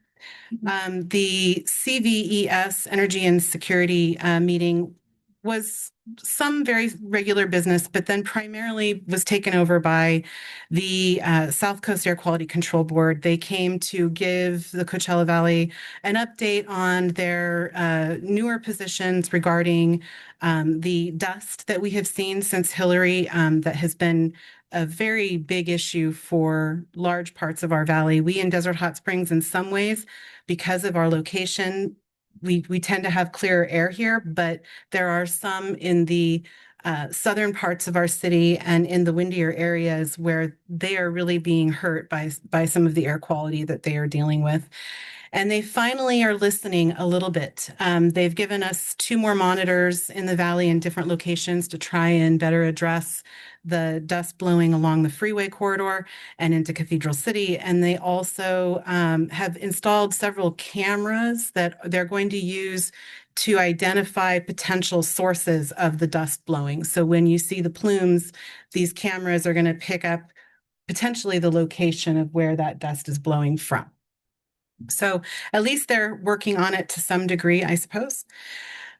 The CVES Energy and Security meeting was some very regular business, but then primarily was taken over by the South Coast Air Quality Control Board. They came to give the Coachella Valley an update on their newer positions regarding the dust that we have seen since Hillary that has been a very big issue for large parts of our valley. We in Desert Hot Springs, in some ways, because of our location, we tend to have clearer air here, but there are some in the southern parts of our city and in the windier areas where they are really being hurt by some of the air quality that they are dealing with. And they finally are listening a little bit. They've given us 2 more monitors in the valley in different locations to try and better address the dust blowing along the freeway corridor and into Cathedral City. And they also have installed several cameras that they're going to use to identify potential sources of the dust blowing. So when you see the plumes, these cameras are going to pick up potentially the location of where that dust is blowing from. So at least they're working on it to some degree, I suppose.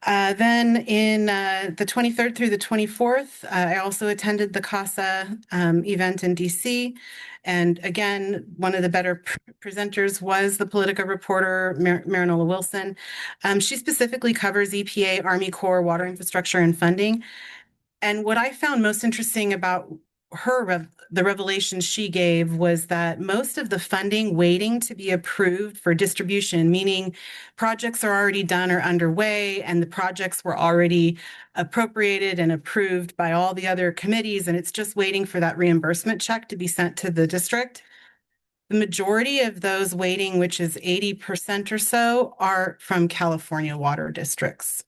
Then in the 23rd through the 24th, I also attended the CASA event in DC. And again, one of the better presenters was the Politica reporter, Marinola Wilson. She specifically covers EPA, Army Corps, water infrastructure, and funding. And what I found most interesting about her, the revelation she gave was that most of the funding waiting to be approved for distribution, meaning projects are already done or underway, and the projects were already appropriated and approved by all the other committees, and it's just waiting for that reimbursement check to be sent to the district. The majority of those waiting, which is 80% or so, are from California water districts.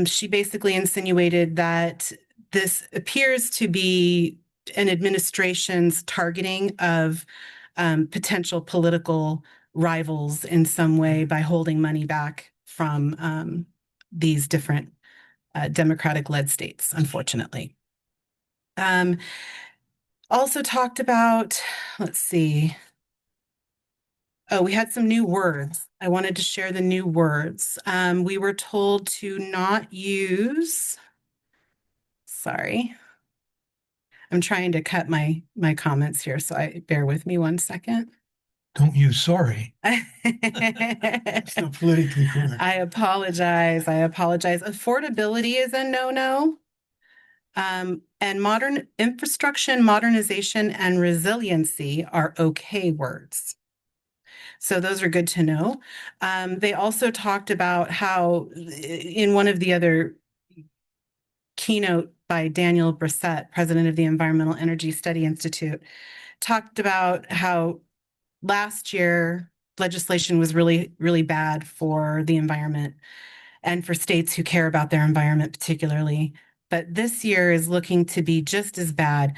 She basically insinuated that this appears to be an administration's targeting of potential political rivals in some way by holding money back from these different Democratic-led states, unfortunately. Also talked about, let's see. Oh, we had some new words. I wanted to share the new words. We were told to not use, sorry. I'm trying to cut my comments here, so bear with me one second. Don't use sorry. It's not politically correct. I apologize. Affordability is a no-no. And modern infrastructure, modernization, and resiliency are okay words. So those are good to know. They also talked about how in one of the other keynote by Daniel Brissett, president of the Environmental Energy Study Institute, talked about how last year legislation was really, really bad for the environment and for states who care about their environment particularly. But this year is looking to be just as bad.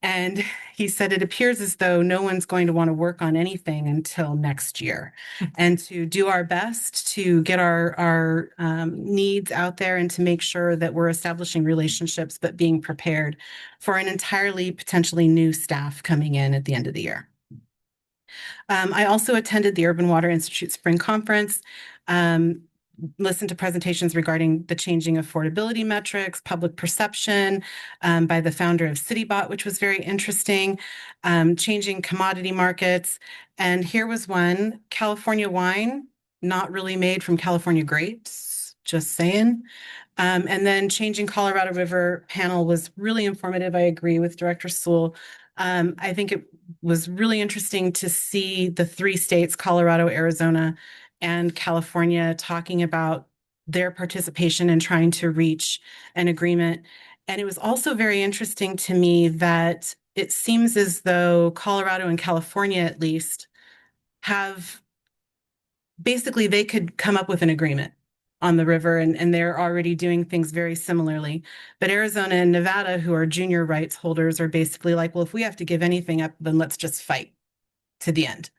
And he said it appears as though no one's going to want to work on anything until next year, and to do our best to get our needs out there and to make sure that we're establishing relationships, but being prepared for an entirely potentially new staff coming in at the end of the year. I also attended the Urban Water Institute Spring Conference. Listened to presentations regarding the changing affordability metrics, public perception by the founder of CityBot, which was very interesting, changing commodity markets. And here was one, California wine, not really made from California grapes, just saying. And then changing Colorado River panel was really informative. I agree with Director Sewell. I think it was really interesting to see the 3 states, Colorado, Arizona, and California, talking about their participation in trying to reach an agreement. And it was also very interesting to me that it seems as though Colorado and California, at least, have basically they could come up with an agreement on the river, and they're already doing things very similarly. But Arizona and Nevada, who are junior rights holders, are basically like, well, if we have to give anything up, then let's just fight to the end.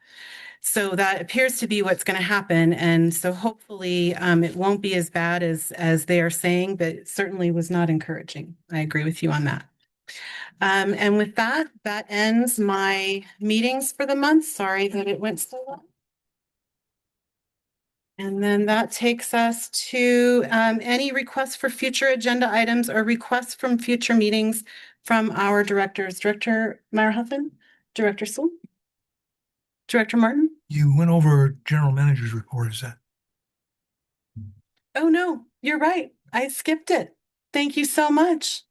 So that appears to be what's going to happen. And so hopefully it won't be as bad as they are saying, but it certainly was not encouraging. I agree with you on that. And with that, that ends my meetings for the month. Sorry that it went so long. And then that takes us to any requests for future agenda items or requests from future meetings from our directors. Director Meyerhoffen, Director Sewell, Director Martin. You went over general manager's report, is that? Oh, no, you're right. I skipped it. Thank you so much.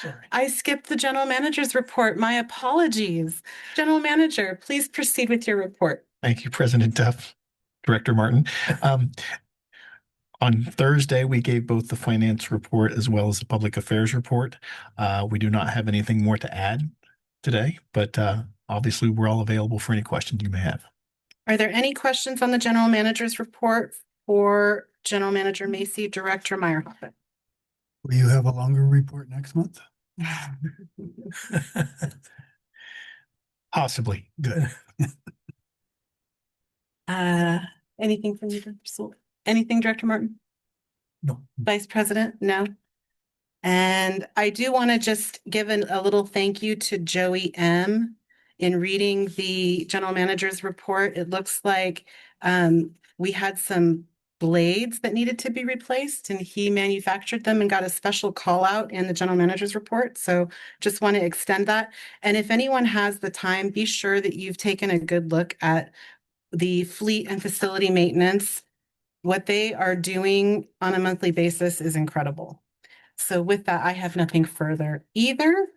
Sorry. I skipped the general manager's report. My apologies. General manager, please proceed with your report. Thank you, President Duff, Director Martin. On Thursday, we gave both the finance report as well as the public affairs report. We do not have anything more to add today, but obviously we're all available for any questions you may have. Are there any questions on the general manager's report for General Manager Macy, Director Meyerhoffen? Will you have a longer report next month? Possibly. Good. Anything from you, Director Sewell? Anything, Director Martin? No. Vice President? No. And I do want to just give a little thank you to Joey M. In reading the general manager's report. It looks like we had some blades that needed to be replaced, and he manufactured them and got a special call out in the general manager's report. So just want to extend that. And if anyone has the time, be sure that you've taken a good look at the fleet and facility maintenance. What they are doing on a monthly basis is incredible. So with that, I have nothing further either.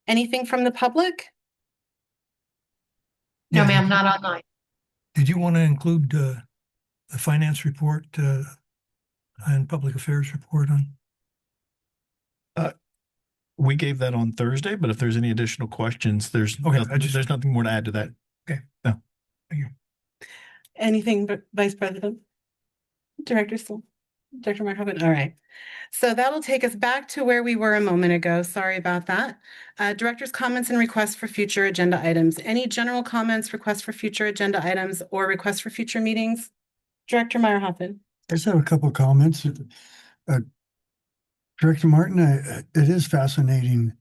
Anything from the public? No, Yeah, ma'am, not online. Did you want to include the finance report and public affairs report on? We gave that on Thursday, but if there's any additional questions, there's there's nothing more to add to that. Okay. No. Thank you. Anything, Vice President? Director Sewell? Director Martin? All right. So that'll take us back to where we were a moment ago. Sorry about that. Director's comments and requests for future agenda items. Any general comments, requests for future agenda items, or requests for future meetings? Director Meyerhoffen. I just have a couple of comments. Director Martin, it is fascinating,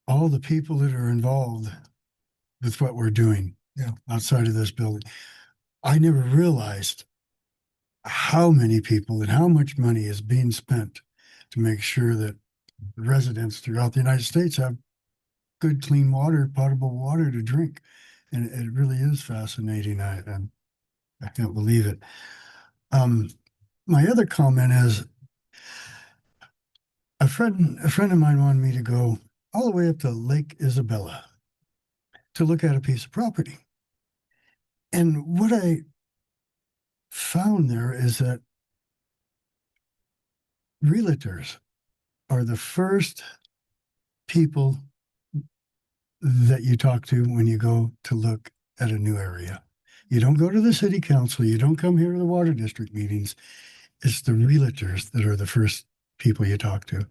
all the people that are involved with what we're doing outside of this building. I never realized how many people and how much money is being spent to make sure that residents throughout the United States have good, clean water, potable water to drink. And it really is fascinating. I can't believe it. My other comment is a friend of mine wanted me to go all the way up to Lake Isabella to look at a piece of property. And what I found there is that realtors are the first people that you talk to when you go to look at a new area. You don't go to the city council. You don't come here to the water district meetings. It's the realtors that are the first people you talk to.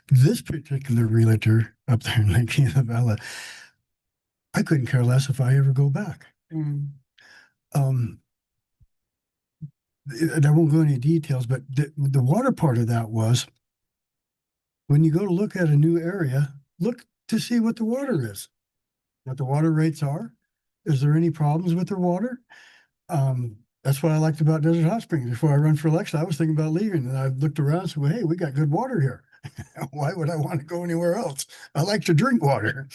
This particular realtor up there in Lake Isabella, I couldn't care less if I ever go back. And I won't go into details, but the water part of that was when you go to look at a new area, look to see what the water is, what the water rates are. Is there any problems with their water? That's what I liked about Desert Hot Springs. Before I run for election, I was thinking about leaving, and I looked around and said, well, hey, we got good water here. Why would I want to go anywhere else? I like to drink water.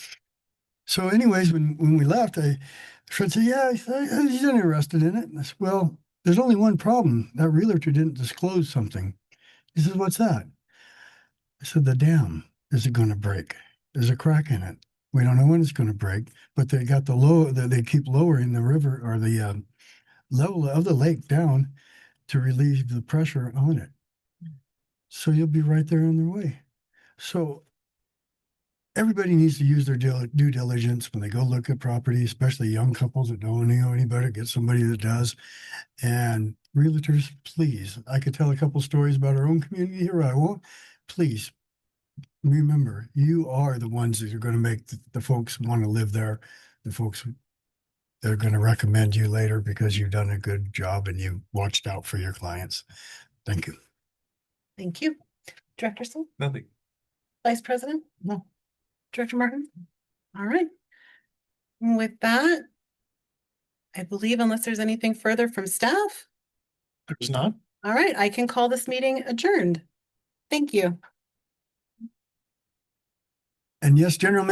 So anyways, when we left, a friend said, yeah, he's interested in it. And I said, well, there's only one problem. That realtor didn't disclose something. He says, what's that? I said, the dam is going to break. There's a crack in it. We don't know when it's going to break, but they got they keep lowering the river or the level of the lake down to relieve the pressure on it. So you'll be right there on their way. So everybody needs to use their due diligence when they go look at property, especially young couples that don't know any better, get somebody that does. And realtors, please, I could tell a couple stories about our own community here. I won't. Please remember, you are the ones that are going to make the folks want to live there. The folks that are going to recommend you later because you've done a good job and you watched out for your clients. Thank you. Thank you. Director Sloan? Nothing. Vice President? No. Director Martin? All right. With that, I believe unless there's anything further from staff, There's not. all right, I can call this meeting adjourned. Thank you. And yes, General Manager.